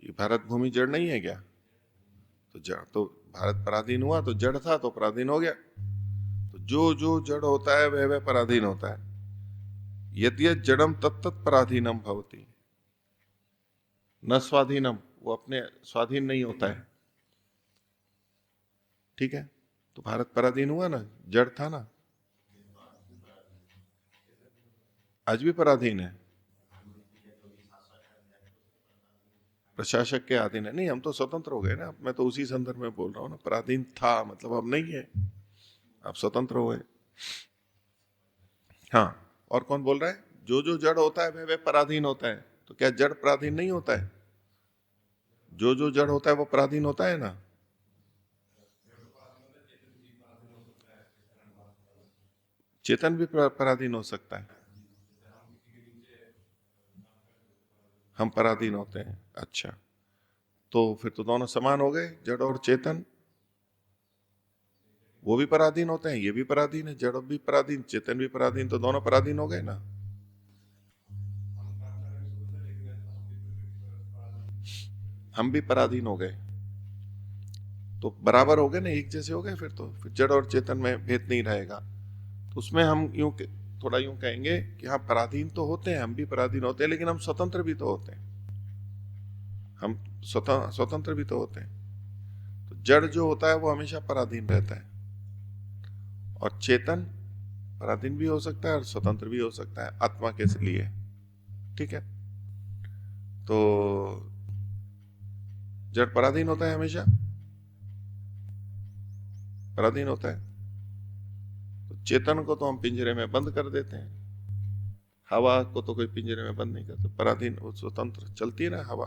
Speaker 1: ये भारत भूमि जड़ नहीं है क्या? तो जड़, तो भारत पराधीन हुआ तो जड़ था तो पराधीन हो गया। तो जो जो जड़ होता है वह पराधीन होता है। यद्य जड़म तत्तत् पराधीनम भवति न स्वाधीनम, वो अपने स्वाधीन नहीं होता है। ठीक है, तो भारत पराधीन हुआ ना, जड़ था ना, आज भी पराधीन है, प्रशासक के अधीन है। नहीं, हम तो स्वतंत्र हो गए ना, मैं तो उसी संदर्भ में बोल रहा हूं ना, पराधीन था मतलब अब नहीं है, आप स्वतंत्र हो गए। हाँ, और कौन बोल रहा है? जो जो जड़ होता है वह पराधीन होता है। तो क्या जड़ पराधीन नहीं होता है? जो जो जड़ होता है वो पराधीन होता है ना। चेतन भी पराधीन हो सकता है, हम पराधीन होते हैं। अच्छा, तो फिर तो दोनों समान हो गए, जड़ और चेतन। वो भी पराधीन होते हैं, ये भी पराधीन है, जड़ भी पराधीन, चेतन भी पराधीन, तो दोनों पराधीन हो गए ना। हम भी पराधीन हो गए, तो बराबर हो गए ना, एक जैसे हो गए, फिर जड़ और चेतन में भेद नहीं रहेगा। तो उसमें हम थोड़ा यूं कहेंगे कि हाँ, पराधीन तो होते हैं, हम भी पराधीन होते हैं, लेकिन हम स्वतंत्र भी तो होते हैं, हम स्वतंत्र भी तो होते हैं। तो जड़ जो होता है वो हमेशा पराधीन रहता है, और चेतन पराधीन भी हो सकता है और स्वतंत्र भी हो सकता है आत्मा के लिए। ठीक है, तो जड़ पराधीन होता है, हमेशा पराधीन होता है। तो चेतन को तो हम पिंजरे में बंद कर देते हैं, हवा को तो कोई पिंजरे में बंद नहीं करता, पराधीन, वो स्वतंत्र चलती है ना हवा,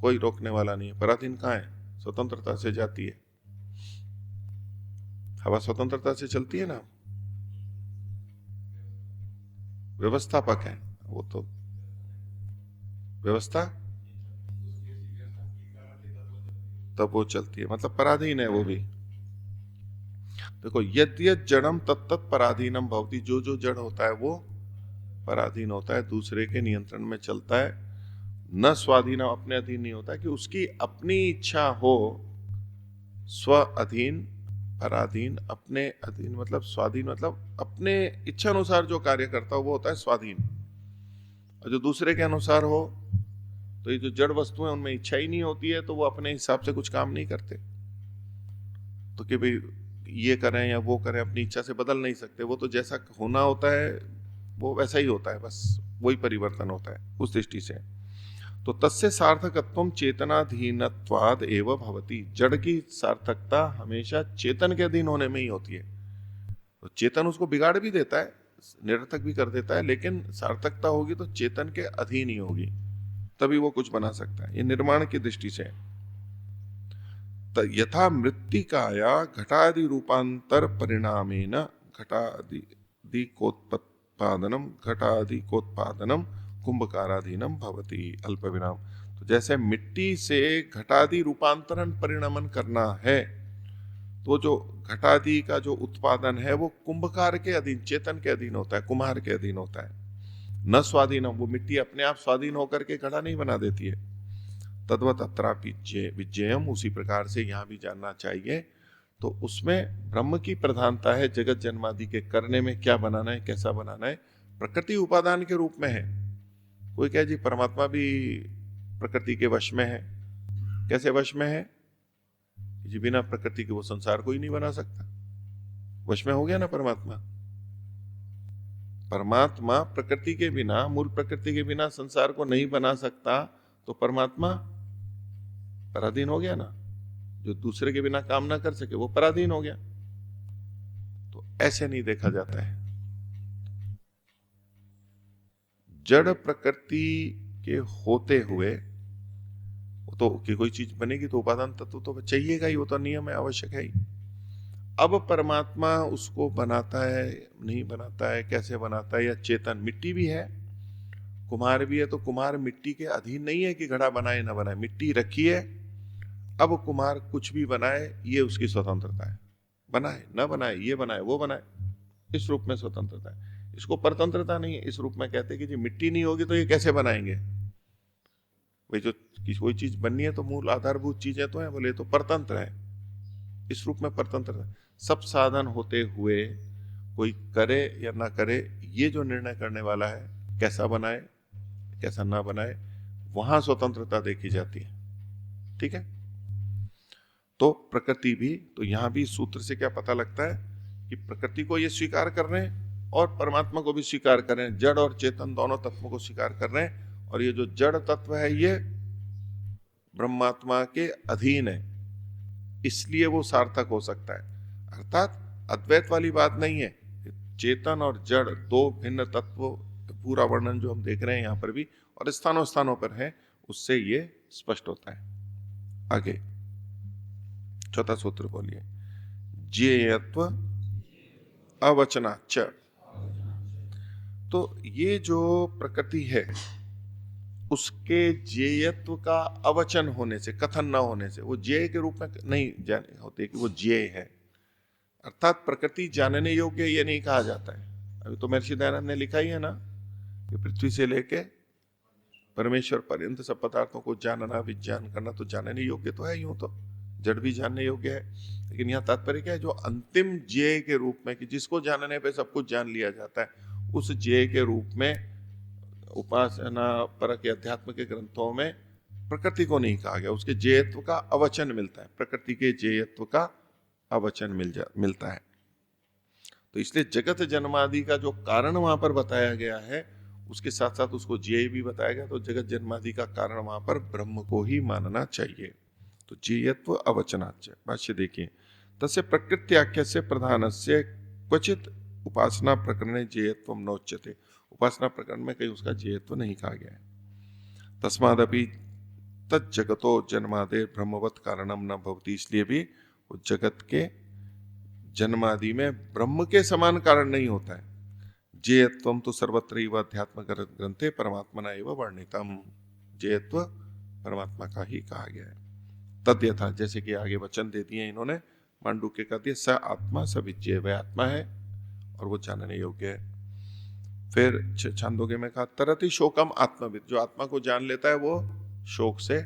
Speaker 1: कोई रोकने वाला नहीं है। पराधीन कहाँ है? स्वतंत्रता से जाती है हवा, स्वतंत्रता से चलती है ना, व्यवस्थापक है वो, तो व्यवस्था तब वो चलती है, मतलब पराधीन है वो भी। देखो, यद यद जड़म तत्तत् पराधीनम भवति, जो जो जड़ होता है वो पराधीन होता है, दूसरे के नियंत्रण में चलता है। न स्वाधीन, अपने अधीन नहीं होता, कि उसकी अपनी इच्छा हो, स्व अधीन, पराधीन, अपने अधीन मतलब स्वाधीन, मतलब अपने इच्छा अनुसार जो कार्य करता हो वो होता है स्वाधीन। और जो दूसरे के अनुसार हो, तो ये जो जड़ वस्तु है उनमें इच्छा ही नहीं होती है, तो वो अपने हिसाब से कुछ काम नहीं करते। तो कि भाई ये करें या वो करें, अपनी इच्छा से बदल नहीं सकते, वो तो जैसा होना होता है वो वैसा ही होता है, बस वही परिवर्तन होता है उस दृष्टि से। तो तस्य सार्थकत्वम चेतनाधीनत्वाद एव भवति, जड़ की सार्थकता हमेशा चेतन के अधीन होने में ही होती है। तो चेतन उसको बिगाड़ भी देता है, निरर्थक भी कर देता है, लेकिन सार्थकता होगी तो चेतन के अधीन ही होगी, तभी वो कुछ बना सकता है। ये निर्माण की दृष्टि से। यथा मृत्तिकाया घटादि रूपांतर परिणामेन घटादि कोत्पादनम कुंभकाराधीनम भवति अल्प विराम। तो जैसे मिट्टी से घटादि रूपांतरण परिणमन करना है, तो जो घटादि का जो उत्पादन है वो कुंभकार के अधीन, चेतन के अधीन होता है, कुम्हार के अधीन होता है। न स्वाधीनम, वो मिट्टी अपने आप स्वाधीन होकर के घड़ा नहीं बना देती है। तद्वत अत्रापि विज्ञेयम, उसी प्रकार से यहाँ भी जानना चाहिए। तो उसमें ब्रह्म की प्रधानता है जगत जन्मादि के करने में, क्या बनाना है, कैसा बनाना है। प्रकृति उपादान के रूप में है। कोई कहे जी परमात्मा भी प्रकृति के वश में है। कैसे वश में है जी? बिना प्रकृति के वो संसार कोई नहीं बना सकता, वश में हो गया ना परमात्मा। परमात्मा प्रकृति के बिना, मूल प्रकृति के बिना संसार को नहीं बना सकता, तो परमात्मा पराधीन हो गया ना। जो दूसरे के बिना काम ना कर सके वो पराधीन हो गया। तो ऐसे नहीं देखा जाता है। जड़ प्रकृति के होते हुए तो कि कोई चीज बनेगी तो उपादान तत्व तो चाहिएगा ही, वो तो नियम है, आवश्यक है ही। अब परमात्मा उसको बनाता है, नहीं बनाता है, कैसे बनाता है, या चेतन मिट्टी भी है, कुम्हार भी है, तो कुम्हार मिट्टी के अधीन नहीं है कि घड़ा बनाए ना बनाए। मिट्टी रखी है, अब कुम्हार कुछ भी बनाए, ये उसकी स्वतंत्रता है। बनाए ना बनाए, ये बनाए वो बनाए, इस रूप में स्वतंत्रता है। इसको परतंत्रता नहीं है। इस रूप में कहते हैं कि जी मिट्टी नहीं होगी तो ये कैसे बनाएंगे। भाई जो कोई चीज बननी है तो मूल आधारभूत चीजें तो है, बोले तो परतंत्र है। इस रूप में परतंत्र सब साधन होते हुए कोई करे या ना करे, ये जो निर्णय करने वाला है कैसा बनाए कैसा ना बनाए, वहां स्वतंत्रता देखी जाती है। ठीक है। तो प्रकृति भी, तो यहां भी सूत्र से क्या पता लगता है कि प्रकृति को ये स्वीकार कर रहे हैं और परमात्मा को भी स्वीकार कर रहे हैं। जड़ और चेतन दोनों तत्वों को स्वीकार कर रहे हैं। और ये जो जड़ तत्व है ये ब्रह्मात्मा के अधीन है, इसलिए वो सार्थक हो सकता है। अर्थात अद्वैत वाली बात नहीं है। चेतन और जड़ दो भिन्न तत्व, पूरा वर्णन जो हम देख रहे हैं यहां पर भी और स्थानों स्थानों पर है, उससे ये स्पष्ट होता है। आगे चौथा सूत्र बोलिए। ज्ञेयत्व अवचनाच्च। तो ये जो प्रकृति है उसके ज्ञेयत्व का अवचन होने से, कथन न होने से, वो ज्ञेय के रूप में नहीं जाने होते कि वो ज्ञेय है। अर्थात प्रकृति जानने योग्य ये नहीं कहा जाता है। अभी तो महर्षि दयानंद ने लिखा ही है ना कि पृथ्वी से लेके परमेश्वर पर्यंत सब पदार्थों को जानना, विज्ञान करना तो जानने योग्य तो है, यूं तो जड़ भी जानने योग्य है, लेकिन यहाँ तात्पर्य क्या है, जो अंतिम ज्ञेय के रूप में कि जिसको जानने पे सब कुछ जान लिया जाता है, उस ज्ञेय के रूप में उपासना परक अध्यात्म के ग्रंथों में प्रकृति को नहीं कहा गया, उसके ज्ञेयत्व का अवचन मिलता है, प्रकृति के ज्ञेयत्व का अवचन मिलता है। तो इसलिए जगत जन्मादि का जो कारण वहां पर बताया गया है, उसके साथ साथ उसको ज्ञेय भी बताया गया, तो जगत जन्मादि का कारण वहां पर ब्रह्म को ही मानना चाहिए। तो ज्ञेयत्व अवचनाच्य। भाष्य देखिए, तस्य प्रकृत्याख्य से प्रधानस्य क्वचित उपासना प्रकरणे ज्ञेयत्व नोच्यते। उपासना प्रकरण में कहीं उसका ज्ञेयत्व नहीं कहा गया है। तस्मादपि तज्जगतो जन्मादे ब्रह्मवत कारणम न भवति, इसलिए भी वो जगत के जन्मादि में ब्रह्म के समान कारण नहीं होता है। ज्ञेयत्वम तो सर्वत्र एव अध्यात्म ग्रंथे परमात्मना एव वर्णितम, ज्ञेयत्व परमात्मा का ही कहा गया है। तद्यथा, जैसे कि आगे वचन दे दिए इन्होंने, मांडुक्य का दिया, स आत्मा स विज्ञेय, वह आत्मा है और वो जानने योग्य है। फिर छांदोग्य में कहा, तरति शोकम आत्मविद, जो आत्मा को जान लेता है वो शोक से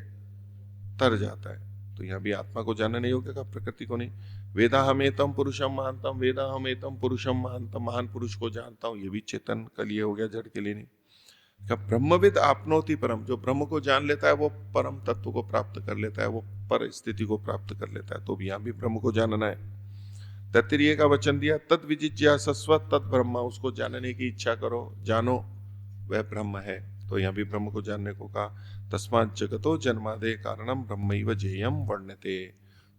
Speaker 1: तर जाता है। तो यहाँ भी आत्मा को जानने योग्य का, प्रकृति को नहीं। वेदा हमेतम पुरुषम महानतम, वेदा हमेतम पुरुषम महानतम, महान पुरुष को जानता हूं, ये भी चेतन का लिए हो गया, जड़ के लिए नहीं। ब्रह्मविद आपनोति परम, जो ब्रह्म को जान लेता है वो परम तत्व को प्राप्त कर लेता है, वो पर स्थिति को प्राप्त कर लेता है। तो भी यहाँ भी ब्रह्म को जानना है। तत्रीय का वचन दिया, तद विजिज्ञासस्व तद ब्रह्म, उसको जानने की इच्छा करो, जानो वह ब्रह्म है। तो यहाँ भी ब्रह्म को जानने को कहा। तस्मात् जगतो जन्मादे कारणम ब्रह्मैव ज्ञेयम वर्ण्यते।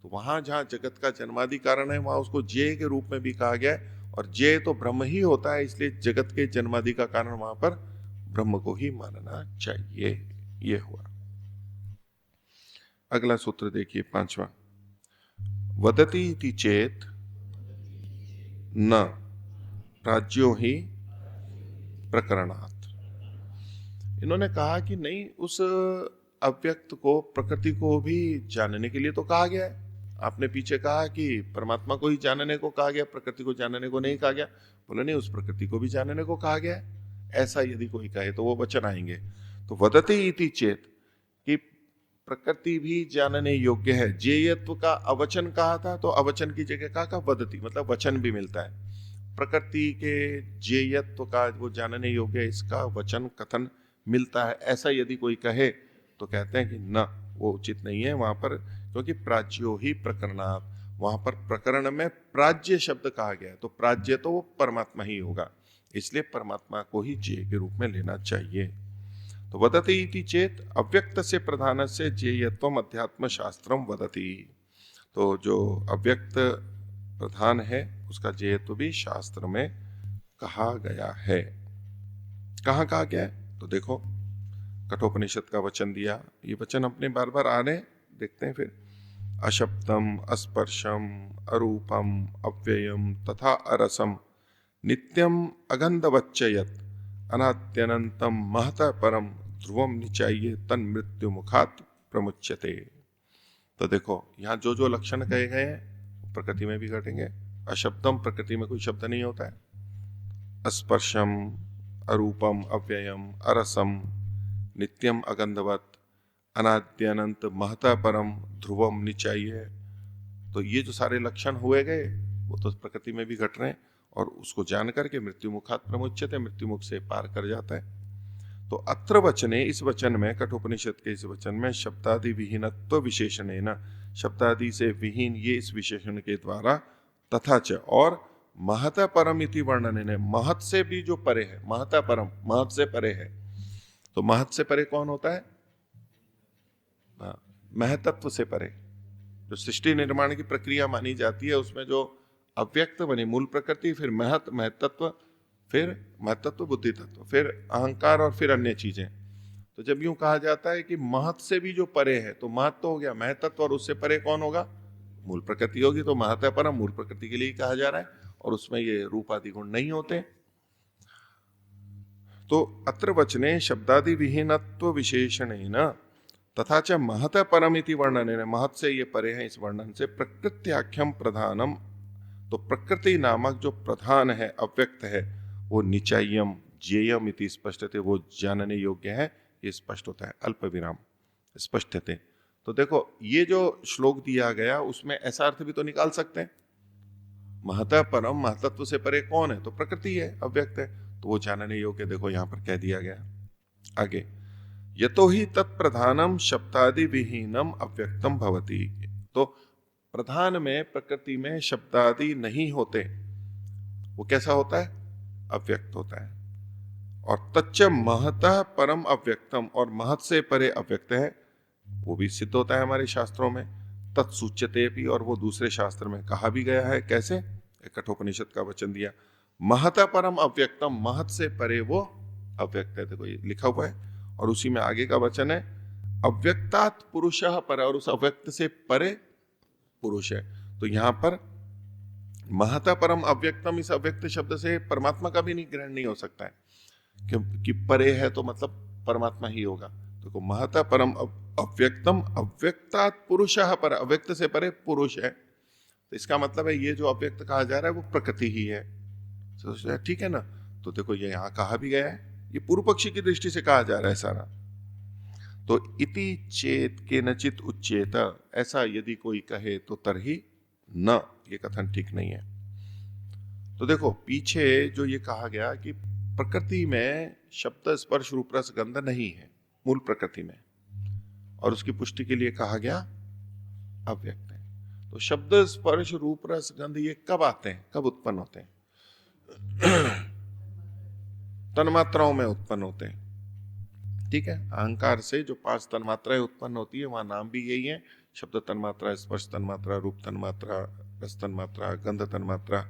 Speaker 1: तो वहां जहां जगत का जन्मादि कारण है, वहां उसको ज्ञेय के रूप में भी कहा गया है, और ज्ञेय तो ब्रह्म ही होता है, इसलिए जगत के जन्मादि का कारण वहां पर ब्रह्म को ही मानना चाहिए। ये हुआ। अगला सूत्र देखिए, 5वां। वदति इति चेत न प्राज्यो ही प्रकरणात्। इन्होंने कहा कि नहीं, उस अव्यक्त को, प्रकृति को भी जानने के लिए तो कहा गया है। आपने पीछे कहा कि परमात्मा को ही जानने को कहा गया, प्रकृति को जानने को नहीं कहा गया। बोले नहीं, उस प्रकृति को भी जानने को कहा गया है। ऐसा यदि कोई कहे तो वो वचन आएंगे। तो वदति इति चेत, कि प्रकृति भी जानने योग्य है। ज्ञेयत्व का अवचन कहा था, तो अवचन की जगह कहा वदति, मतलब वचन भी मिलता है। प्रकृति के ज्ञेयत्व का, वो जानने योग्य है, इसका वचन कथन मिलता है। ऐसा यदि कोई कहे तो कहते हैं कि न, वो उचित नहीं है वहां पर, क्योंकि प्राज्यो ही प्रकरणात्, वहां पर प्रकरण में प्राज्य शब्द कहा गया है, तो प्राज्य तो वो परमात्मा ही होगा, इसलिए परमात्मा को ही ज्ञेय के रूप में लेना चाहिए। तो वदति इति चेत अव्यक्त से प्रधान से ज्ञेयत्वम अध्यात्म शास्त्रम वदति। तो जो अव्यक्त प्रधान है उसका ज्ञेयत्व भी शास्त्र में कहा गया है। कहाँ कहा गया है? तो देखो, कठोपनिषद का वचन दिया। ये वचन अपने बार बार आ रहे, देखते हैं फिर। अशब्दम अस्पर्शम अरूपम अव्ययम तथा अरसम नित्यम अगंधवच्चयत अनाद्यनंतम महतः परम ध्रुवम निचाइये तन मृत्यु मुखात प्रमुच्यते। तो देखो, यहाँ जो जो लक्षण कहे गए हैं प्रकृति में भी घटेंगे। अशब्दम, प्रकृति में कोई शब्द नहीं होता है। अस्पर्शम अरूपम अव्ययम अरसम नित्यम अगंधवत अनाद्यनंत महतः परम ध्रुवम निचाइये। तो ये जो सारे लक्षण हुए गए वो तो प्रकृति में भी घट रहे हैं, और उसको जान करके मृत्यु मुखात प्रमुच्यते, मृत्यु मुख से पार कर जाता है। तो अत्र वचने, इस वचन में, कठोपनिषद के इस वचन में शब्दादि विहीनत्व विशेषणेन, शब्दादि से विहीन ये इस विशेषण के द्वारा, तथा च और महतः परम इति वर्णने, महत से भी जो परे है, महतः परम, महत से परे है। तो महत से परे कौन होता है? महतत्व से परे। जो सृष्टि निर्माण की प्रक्रिया मानी जाती है उसमें जो अव्यक्त बने, मूल प्रकृति, फिर महत, महतत्व, फिर महतत्व बुद्धि तत्व, फिर अहंकार, और फिर अन्य चीजें। तो जब यूं कहा जाता है कि महत से भी जो परे है, तो महत तो हो गया महतत्व, और उससे परे कौन होगा? मूल प्रकृति होगी। तो महत परम मूल प्रकृति के लिए कहा जा रहा है, और उसमें ये रूप आदि गुण नहीं होते। तो अत्र वचने शब्दादि विहीनत्व विशेषणेन तथा च महतः परम इति वर्णनेन, महत से ये परे हैं इस वर्णन से, प्रकृत्याख्यम प्रधानम, तो प्रकृति नामक जो प्रधान है, अव्यक्त है, वो निचाय्यम ज्ञेयम इति स्पष्टते, वो जानने योग्य है, ये स्पष्ट होता है, अल्प विराम स्पष्ट थे। तो देखो ये जो श्लोक दिया गया उसमें ऐसा अर्थ भी तो निकाल सकते हैं, महतः परम, महतत्व से परे कौन है, तो प्रकृति है, अव्यक्त है, तो वो जानने योग्य देखो यहां पर कह दिया गया। आगे, यतो ही तत्प्रधानम शब्दादि विहीनम अव्यक्तम भवति, तो प्रधान में प्रकृति में शब्दादि नहीं होते, वो कैसा होता है, अव्यक्त होता है। और तच्च महतः परम अव्यक्तम, और महत से परे अव्यक्त है, वो भी सिद्ध होता है हमारे शास्त्रों में। तत्सूच्यते भी, और वो दूसरे शास्त्र में कहा भी गया है, कैसे, कठोपनिषद का वचन दिया, महतः परम अव्यक्तम, महत से परे वो अव्यक्त है, देखो ये लिखा हुआ है। और उसी में आगे का वचन है, अव्यक्तात् पुरुषः पर, और उस अव्यक्त से परे पुरुष है। तो यहां पर महतः परम अव्यक्तम, इस अव्यक्त शब्द से परमात्मा का भी नहीं ग्रहण नहीं हो सकता है, क्योंकि परे है तो मतलब परमात्मा ही होगा। तो महतः परम अव्यक्तम, अव्यक्तात् पुरुषः पर, अव्यक्त से परे पुरुष है, तो इसका मतलब है ये जो अव्यक्त कहा जा रहा है वो प्रकृति ही है। तो ठीक है ना, तो देखो ये यहां कहा भी गया है, ये पूर्व पक्षी की दृष्टि से कहा जा रहा है सारा। तो इति चेत केनचित उच्चेत, ऐसा यदि कोई कहे तो तरही न, ये कथन ठीक नहीं है। तो देखो पीछे जो ये कहा गया कि प्रकृति में शब्द स्पर्श रूप रस गंध नहीं है मूल प्रकृति में, और उसकी पुष्टि के लिए कहा गया अव्यक्त है। तो शब्द स्पर्श रूप रस गंध ये कब आते हैं, कब उत्पन्न होते हैं, तन्मात्राओं में उत्पन्न होते हैं। ठीक है, अहंकार से जो 5 तन्मात्राएं उत्पन्न होती है, वहां नाम भी यही है, शब्द तन्मात्रा, स्पर्श तन्मात्रा, रूप तन्मात्रा, रस तन्मात्रा, गंध तन्मात्रा।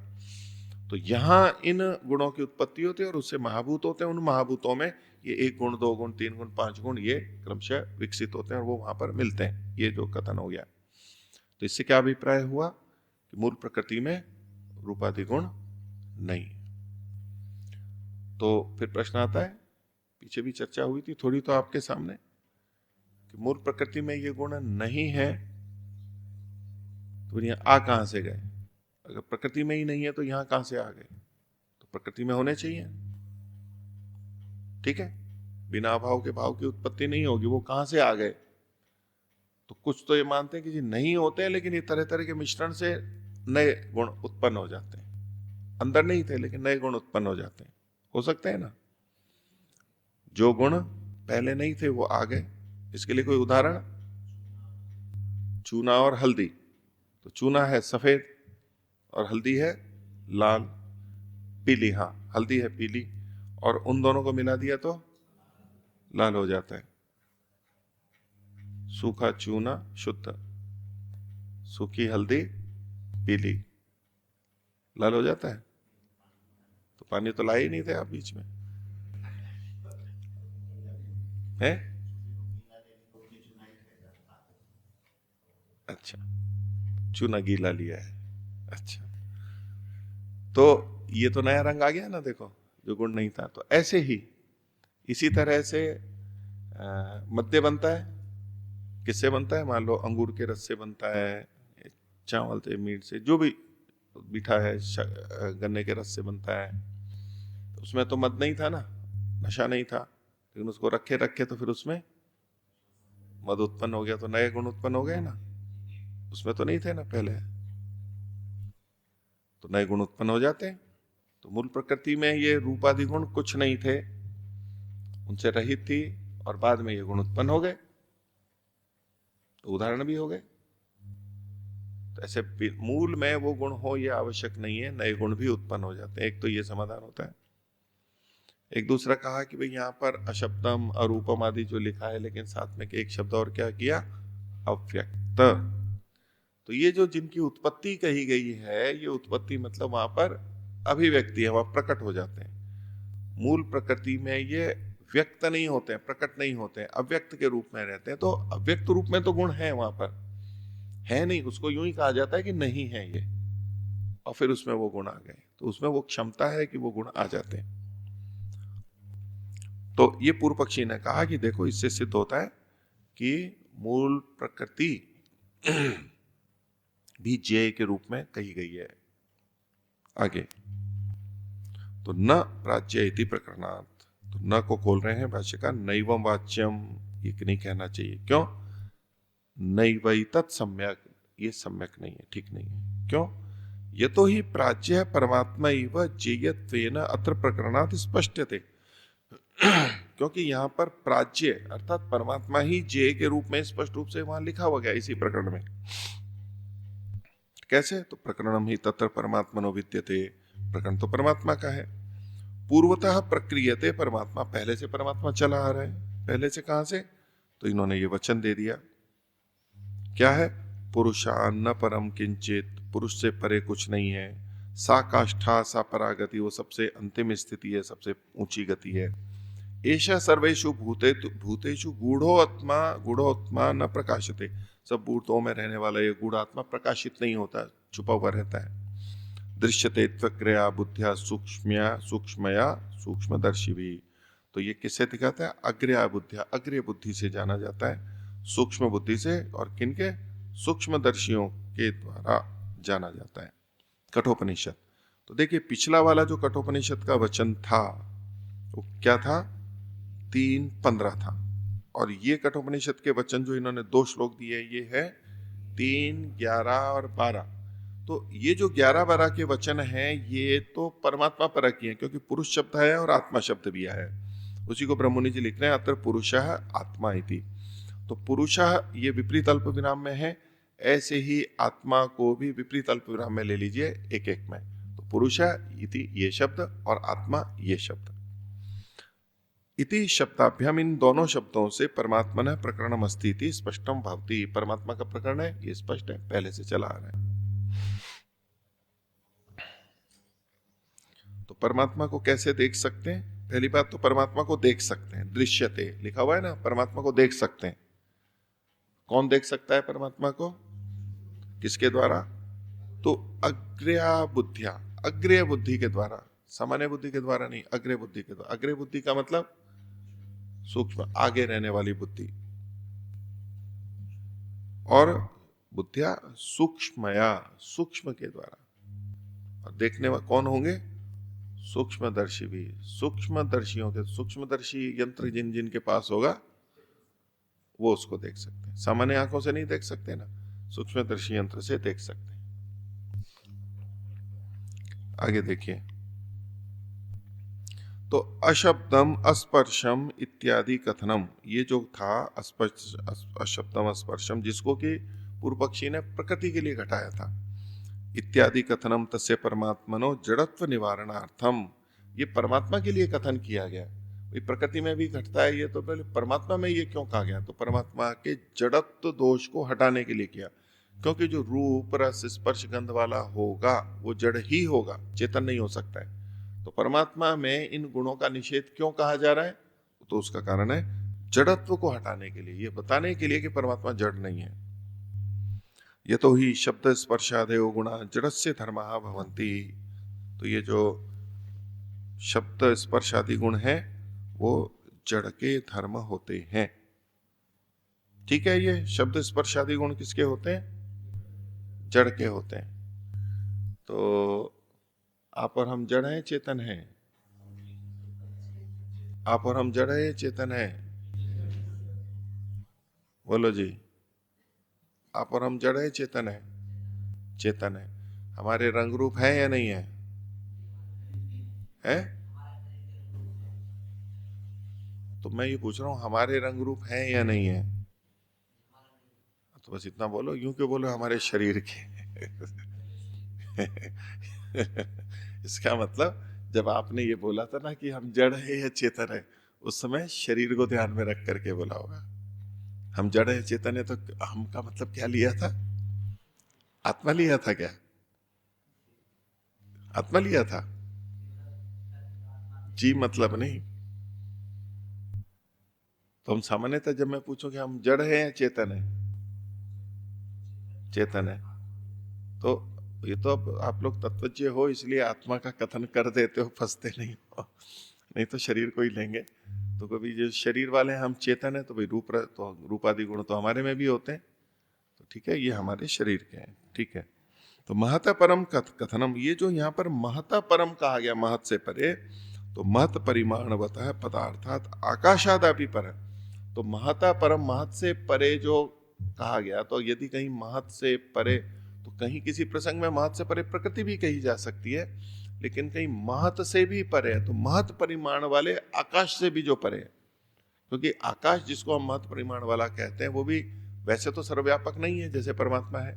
Speaker 1: तो यहां इन गुणों की उत्पत्ति होती है और उससे महाभूत होते हैं। उन महाभूतों में ये 1 गुण, 2 गुण, 3 गुण, 5 गुण ये क्रमशः विकसित होते हैं और वो वहां पर मिलते हैं। ये जो कथन हो गया, तो इससे क्या अभिप्राय हुआ कि मूल प्रकृति में रूपादि गुण नहीं। तो फिर प्रश्न आता है, पीछे भी चर्चा हुई थी थोड़ी तो आपके सामने, कि मूल प्रकृति में ये गुण नहीं है तो यहाँ आ कहां से गए? अगर प्रकृति में ही नहीं है तो यहां कहां से आ गए? तो प्रकृति में होने चाहिए। ठीक है, बिना अभाव के भाव की उत्पत्ति नहीं होगी, वो कहां से आ गए? तो कुछ तो ये मानते हैं कि जी नहीं होते हैं, लेकिन ये तरह तरह के मिश्रण से नए गुण उत्पन्न हो जाते हैं। अंदर नहीं थे लेकिन नए गुण उत्पन्न हो जाते हैं, हो सकते हैं ना। जो गुण पहले नहीं थे वो आ गए। इसके लिए कोई उदाहरण, चूना और हल्दी। तो चूना है सफेद और हल्दी है लाल, पीली, हाँ हल्दी है पीली, और उन दोनों को मिला दिया तो लाल हो जाता है। सूखा चूना शुद्ध, सूखी हल्दी पीली, लाल हो जाता है। तो पानी तो लाए ही नहीं थे आप बीच में, है? अच्छा, चूना गीला लिया है, अच्छा। तो ये तो नया रंग आ गया ना, देखो जो गुण नहीं था। तो ऐसे ही इसी तरह से मद्य बनता है, किससे बनता है? मान लो अंगूर के रस से बनता है, चावल से, मीट से, जो भी मीठा है, गन्ने के रस से बनता है। तो उसमें तो मद नहीं था ना, नशा नहीं था, लेकिन उसको रखे रखे तो फिर उसमें मद उत्पन्न हो गया, तो नए गुण उत्पन्न हो गए ना। उसमें तो नहीं थे ना पहले, तो नए गुण उत्पन्न हो जाते हैं। तो मूल प्रकृति में ये रूपादि गुण कुछ नहीं थे, उनसे रहित थी, और बाद में ये गुण उत्पन्न हो गए। तो उदाहरण भी हो गए। तो ऐसे मूल में वो गुण हो ये आवश्यक नहीं है, नए गुण भी उत्पन्न हो जाते हैं। एक तो ये समाधान होता है। एक दूसरा कहा कि भाई यहाँ पर अशब्दम अरूपम आदि जो लिखा है, लेकिन साथ में एक शब्द और क्या किया, अव्यक्त। तो ये जो जिनकी उत्पत्ति कही गई है, ये उत्पत्ति मतलब वहां पर अभिव्यक्ति है, वहां प्रकट हो जाते हैं। मूल प्रकृति में ये व्यक्त नहीं होते हैं, प्रकट नहीं होते हैं, अव्यक्त के रूप में रहते हैं। तो अव्यक्त रूप में तो गुण है, वहां पर है नहीं, उसको यूं ही कहा जाता है कि नहीं है ये, और फिर उसमें वो गुण आ गए। तो उसमें वो क्षमता है कि वो गुण आ जाते हैं। तो ये पूर्व पक्षी ने कहा कि देखो इससे सिद्ध होता है कि मूल प्रकृति भी जय के रूप में कही गई है। आगे, तो न प्राज्य इति प्रकरणात्, तो न को खोल रहे हैं भाष्यकार, नैवम वाच्यम, ये नहीं कहना चाहिए। क्यों? नैवैतत् सम्यक, ये सम्यक नहीं है, ठीक नहीं है। क्यों? ये तो ही प्राच्य परमात्मा इव जेयत्वेन अत्र प्रकरणात् स्पष्टते, क्योंकि यहां पर प्राच्य अर्थात परमात्मा ही जेय के रूप में स्पष्ट रूप से वहां लिखा हुआ गया इसी प्रकरण में। कैसे? तो प्रकरणम ही तत्र परमात्मनो विद्यते, प्रकरण तो परमात्मा का है। पूर्वतः प्रक्रियते, परमात्मा पहले से परमात्मा चला आ रहा है। पहले से कहां से? तो इन्होंने ये वचन दे दिया, क्या है? पुरुषान्न परम किंचित, पुरुष से परे कुछ नहीं है। सा काष्ठा सा परागति, वो सबसे अंतिम स्थिति है, सबसे ऊंची गति है। एषा सर्वेषु भूतेषु गूढ़ोत्मा न प्रकाशते, सब भूतों में रहने वाला ये गूढ़ात्मा प्रकाशित नहीं होता, छुपा हुआ रहता है। दृश्यते त्वक्रिया बुद्धिया सूक्ष्मया सूक्ष्मदर्शी भी, तो ये किससे दिखाता है? अग्रया बुद्धिया, अग्रय बुद्धि से जाना जाता है, सूक्ष्म बुद्धि से, और किनके? सूक्ष्मदर्शियों के द्वारा जाना जाता है। कठोपनिषद। तो देखिए पिछला वाला जो कठोपनिषद का वचन था वो क्या था? 3:15 था, और ये कठोपनिषद के वचन जो इन्होंने 2 श्लोक दिए ये है 3, 11 और 12। तो ये जो 11-12 के वचन हैं ये तो परमात्मा परक ही है, क्योंकि पुरुष शब्द है और आत्मा शब्द भी है। उसी को ब्रह्ममुनि जी लिख रहे हैं, अत्र पुरुषः आत्मा इति। तो पुरुषः ये विपरीत अल्प विराम में है, ऐसे ही आत्मा को भी विपरीत अल्प विराम में ले लीजिए एक एक में। तो पुरुषः इति ये शब्द और आत्मा ये शब्द। इति शब्दाभ्याम, इन दोनों शब्दों से परमात्मनः प्रकरणम अस्ति इति स्पष्टम भवति, परमात्मा का प्रकरण है ये स्पष्ट है, पहले से चला आ रहा है। तो परमात्मा को कैसे देख सकते हैं? पहली बात तो परमात्मा को देख सकते हैं, दृश्यते लिखा हुआ है ना, परमात्मा को देख सकते हैं। कौन देख सकता है परमात्मा को? किसके द्वारा? तो अग्रया बुद्धिया, अग्रय बुद्धि के द्वारा, सामान्य बुद्धि के द्वारा नहीं, अग्रय बुद्धि के द्वारा। अग्रय बुद्धि का मतलब सूक्ष्म, आगे रहने वाली बुद्धि। और बुद्धिया सूक्ष्मया, सूक्ष्म के द्वारा। और देखने वाले कौन होंगे? सूक्ष्मदर्शी भी, सूक्ष्मदर्शियों के, सूक्ष्मदर्शी यंत्र जिन जिन के पास होगा वो उसको देख सकते हैं। सामान्य आंखों से नहीं देख सकते ना, सूक्ष्मदर्शी यंत्र से देख सकते हैं। आगे देखिए, तो अशब्दम अस्पर्शम इत्यादि कथनम, ये जो था अशब्दम अस्पर्शम, जिसको कि पूर्व पक्षी ने प्रकृति के लिए घटाया था, इत्यादि कथनम तस्य परमात्मनो जड़त्व निवारणार्थम, ये परमात्मा के लिए कथन किया गया। प्रकृति में भी घटता है ये, तो पहले परमात्मा में ये क्यों कहा गया? तो परमात्मा के जड़त्व दोष को हटाने के लिए किया, क्योंकि जो रूप रस स्पर्श गंध वाला होगा वो जड़ ही होगा, चेतन नहीं हो सकता है। तो परमात्मा में इन गुणों का निषेध क्यों कहा जा रहा है? तो उसका कारण है जड़त्व को हटाने के लिए, ये बताने के लिए कि परमात्मा जड़ नहीं है। यतो ही शब्द स्पर्शादयो गुणा जड़स्य धर्मः भवन्ति, तो ये जो शब्द स्पर्श आदि गुण हैं वो जड़ के धर्म होते हैं। ठीक है, ये शब्द स्पर्श आदि गुण किसके होते हैं? जड़ के होते हैं। तो आप और हम जड़ हैं, चेतन हैं? आप और हम जड़ हैं, चेतन हैं? बोलो जी। आप और हम जड़ हैं, चेतन है? चेतन है। हमारे रंग रूप है या नहीं है? है? तो मैं ये पूछ रहा हूं हमारे रंग रूप है या नहीं है? तो बस इतना बोलो, यूं क्यों बोलो हमारे शरीर के? इसका मतलब जब आपने ये बोला था ना कि हम जड़ है या चेतन है, उस समय शरीर को ध्यान में रख करके बोला होगा। हम जड़ है चेतन है, तो हम का मतलब क्या लिया था? आत्मा लिया था क्या? आत्मा लिया था, जी मतलब नहीं। तो हम सामान्यतः जब मैं पूछूं कि हम जड़ है या चेतन है, चेतन है, तो ये तो अब आप लोग तत्वज्ञ हो इसलिए आत्मा का कथन कर देते हो, फंसते नहीं हो, नहीं तो शरीर को ही लेंगे। तो कभी जो शरीर वाले हम चेतन है, तो भाई रूप आदि गुण तो हमारे में भी होते हैं, तो ठीक है, ये हमारे शरीर के हैं। ठीक है, तो महता परम कथनम, ये जो यहाँ पर महता परम कहा गया, महत से परे, तो महत परिमाणवतः पदार्थात आकाशादपि पर, तो महता परम, महत से परे जो कहा गया, तो यदि कहीं महत से परे, तो कहीं किसी प्रसंग में महत से परे प्रकृति भी कही जा सकती है, लेकिन कहीं महत से भी परे है, तो महत परिमाण वाले आकाश से भी जो परे है, क्योंकि आकाश जिसको हम महत परिमाण वाला कहते हैं वो भी वैसे तो सर्वव्यापक नहीं है जैसे परमात्मा है,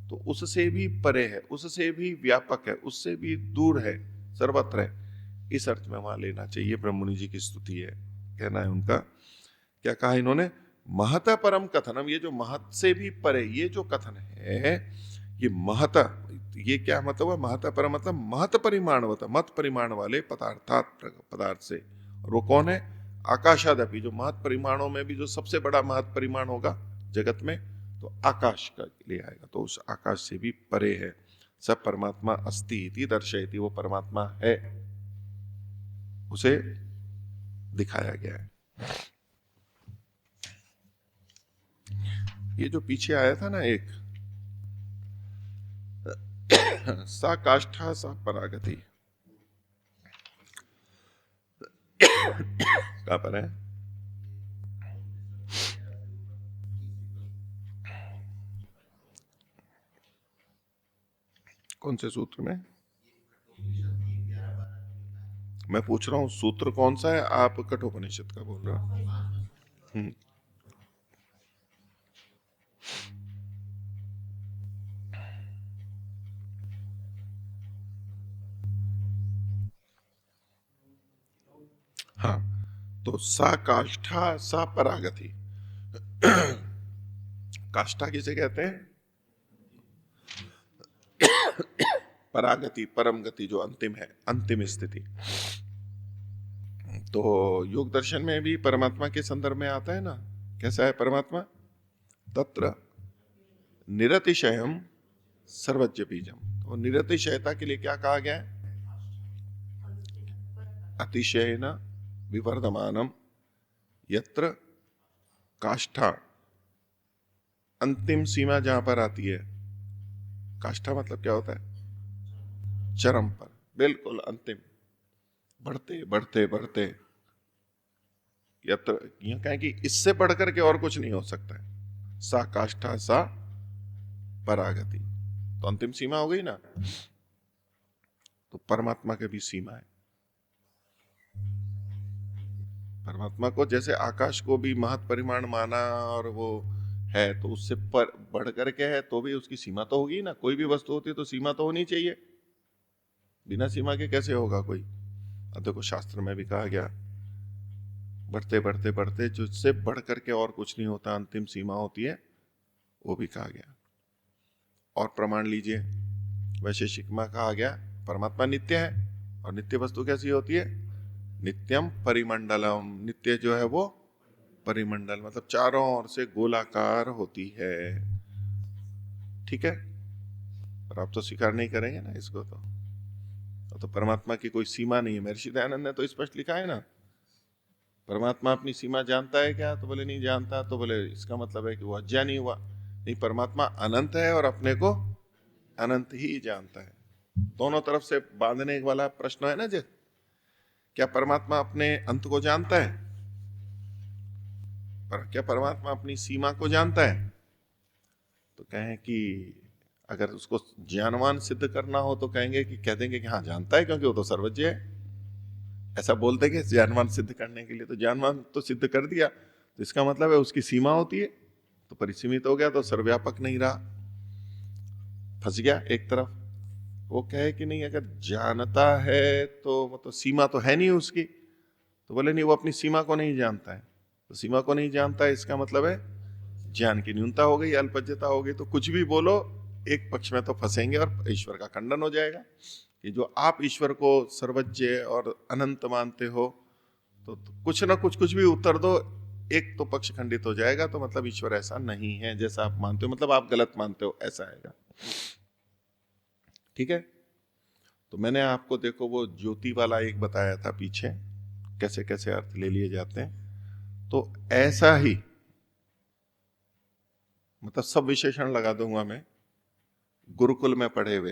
Speaker 1: तो उससे भी परे है, उससे भी व्यापक है, उससे भी दूर है, सर्वत्र है, इस अर्थ में वहां लेना चाहिए। ब्रह्ममुनि जी की स्तुति है, कहना है उनका। क्या कहा इन्होंने? महत परम कथनम, ये जो महत से भी परे ये जो कथन है, ये महत, ये क्या मतलब है? महत परम मतलब महत परिमाणवत, मत परिमाण वाले पदार्थात, पदार्थ से। और वो कौन है? आकाशादपि, जो महत परिमाणों में भी जो सबसे बड़ा महत परिमाण होगा जगत में, तो आकाश का ले आएगा, तो उस आकाश से भी परे है। सब परमात्मा अस्ति इति दर्शयति, वो परमात्मा है, उसे दिखाया गया है। ये जो पीछे आया था ना एक, सा काष्ठा सा परागति, कहां पर है? कौन से सूत्र में? मैं पूछ रहा हूं सूत्र कौन सा है, आप कठोपनिषद का बोल रहे हो। हाँ, तो सा काष्ठा सा परागति। काष्ठा किसे कहते हैं? परागति, परम गति, जो अंतिम है, अंतिम स्थिति। तो योग दर्शन में भी परमात्मा के संदर्भ में आता है ना, कैसा है परमात्मा? तत्र निरतिशयम सर्वज्ञ बीजम। तो निरतिशयता के लिए क्या कहा गया है? अतिशयेन विवर्धमानम यत्र काष्ठा, अंतिम सीमा जहां पर आती है। काष्ठा मतलब क्या होता है? चरम पर, बिल्कुल अंतिम, बढ़ते बढ़ते बढ़ते, यत्र, यह कहें कि इससे बढ़कर के और कुछ नहीं हो सकता है। सा काष्ठा सा परागति, तो अंतिम सीमा हो गई ना। तो परमात्मा की भी सीमा है। परमात्मा को जैसे आकाश को भी महत परिमाण माना और वो है, तो उससे पर बढ़ करके है, तो भी उसकी सीमा तो होगी ना। कोई भी वस्तु होती है तो सीमा तो होनी चाहिए, बिना सीमा के कैसे होगा कोई? अब देखो शास्त्र में भी कहा गया, बढ़ते बढ़ते बढ़ते, जो इससे बढ़ करके और कुछ नहीं होता, अंतिम सीमा होती है, वो भी कहा गया। और प्रमाण लीजिए, वैशेषिक में कहा गया परमात्मा नित्य है, और नित्य वस्तु कैसी होती है? नित्यम परिमंडलम, नित्य जो है वो परिमंडल, मतलब चारों ओर से गोलाकार होती है। ठीक है, पर आप तो स्वीकार नहीं करेंगे ना इसको। तो परमात्मा की कोई सीमा नहीं है। महर्षि दयानंद ने तो स्पष्ट लिखा है ना, परमात्मा अपनी सीमा जानता है क्या? तो बोले नहीं जानता। तो बोले इसका मतलब है कि वो अज्ञानी हुआ। नहीं, परमात्मा अनंत है और अपने को अनंत ही जानता है। दोनों तरफ से बांधने वाला प्रश्न है ना जी, क्या परमात्मा अपने अंत को जानता है? पर क्या परमात्मा अपनी सीमा को जानता है? तो कहें कि अगर उसको ज्ञानवान सिद्ध करना हो तो कहेंगे कि, कह देंगे कि हाँ जानता है, क्योंकि वो तो सर्वज्ञ है। ऐसा बोल देंगे ज्ञानवान सिद्ध करने के लिए। तो ज्ञानवान तो सिद्ध कर दिया, तो इसका मतलब है उसकी सीमा होती है, तो परिसीमित हो गया, तो सर्वव्यापक नहीं रहा, फंस गया एक तरफ। वो कहे कि नहीं, अगर जानता है तो मतलब सीमा तो है नहीं उसकी। तो बोले नहीं, वो अपनी सीमा को नहीं जानता है। तो सीमा को नहीं जानता है, इसका मतलब है ज्ञान की न्यूनता हो गई, अल्पज्ञता हो गई। तो कुछ भी बोलो एक पक्ष में तो फंसेंगे और ईश्वर का खंडन हो जाएगा कि जो आप ईश्वर को सर्वज्ञ और अनंत मानते हो, तो कुछ ना कुछ भी उत्तर दो, एक तो पक्ष खंडित हो जाएगा। तो मतलब ईश्वर ऐसा नहीं है जैसा आप मानते हो, मतलब आप गलत मानते हो, ऐसा आएगा। ठीक है, तो मैंने आपको देखो वो ज्योति वाला एक बताया था पीछे, कैसे कैसे अर्थ ले लिए जाते हैं। तो ऐसा ही मतलब सब विशेषण लगा दूंगा मैं, गुरुकुल में पढ़े हुए,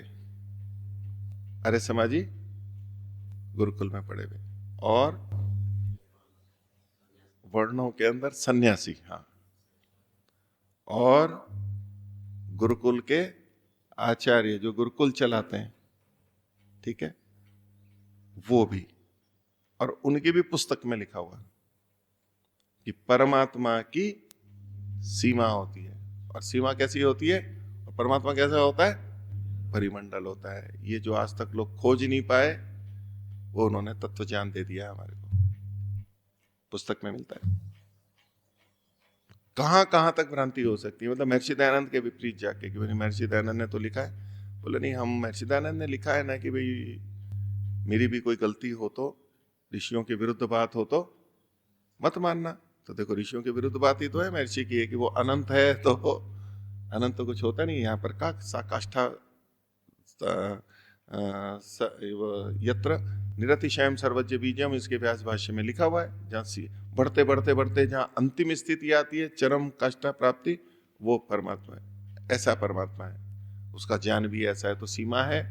Speaker 1: अरे समाजी गुरुकुल में पढ़े हुए, और वर्णों के अंदर सन्यासी, हाँ, और गुरुकुल के आचार्य जो गुरुकुल चलाते हैं, ठीक है, वो भी। और उनकी भी पुस्तक में लिखा हुआ कि परमात्मा की सीमा होती है, और सीमा कैसी होती है, और परमात्मा कैसा होता है, परिमंडल होता है। ये जो आज तक लोग खोज नहीं पाए, वो उन्होंने तत्व ज्ञान दे दिया हमारे को, पुस्तक में मिलता है। कहां कहां तक भ्रांति हो सकती है, मतलब महर्षि दयानंद के विपरीत जाके कि भाई महर्षि दयानंद ने तो लिखा है, बोले नहीं, हम महर्षि दयानंद ने लिखा है ना कि भाई मेरी भी कोई गलती हो तो, ऋषियों के विरुद्ध बात हो तो मत मानना। तो देखो ऋषियों के विरुद्ध बात ही तो है महर्षि की है कि वो अनंत है, तो अनंत तो कुछ होता नहीं। यहाँ पर का साकाष्ठा यत्र निरतिशयम सर्वज्ञ बीजम, इसके व्यास भाष्य में लिखा हुआ है। जहाँ बढ़ते बढ़ते बढ़ते जहाँ अंतिम स्थिति आती है, चरम काष्ठा प्राप्ति, वो परमात्मा है। ऐसा परमात्मा है, उसका ज्ञान भी ऐसा है। तो सीमा है,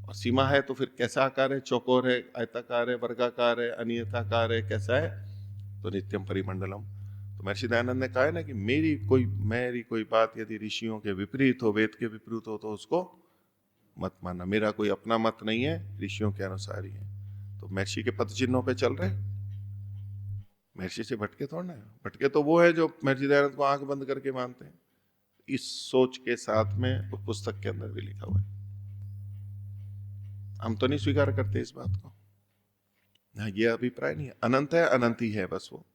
Speaker 1: और सीमा है तो फिर कैसा आकार है, चौकोर है, आयताकार है, वर्गाकार है, अनियताकार है, कैसा है, तो नित्यम परिमंडलम। तो महर्षि दयानंद ने कहा है ना कि मेरी कोई बात यदि ऋषियों के विपरीत हो, वेद के विपरीत हो, तो उसको मत मानना। मेरा कोई अपना मत नहीं है, ऋषियों के अनुसार ही है। तो महर्षि के पद चिन्हों पे चल रहे, महर्षि से भटके थोड़ा ना। भटके तो वो है जो महर्षि दयानंद को आंख बंद करके मानते हैं। इस सोच के साथ में उस पुस्तक के अंदर भी लिखा हुआ है। हम तो नहीं स्वीकार करते इस बात को, ये अभिप्राय नहीं है। अनंत है, अनंत ही है बस। वो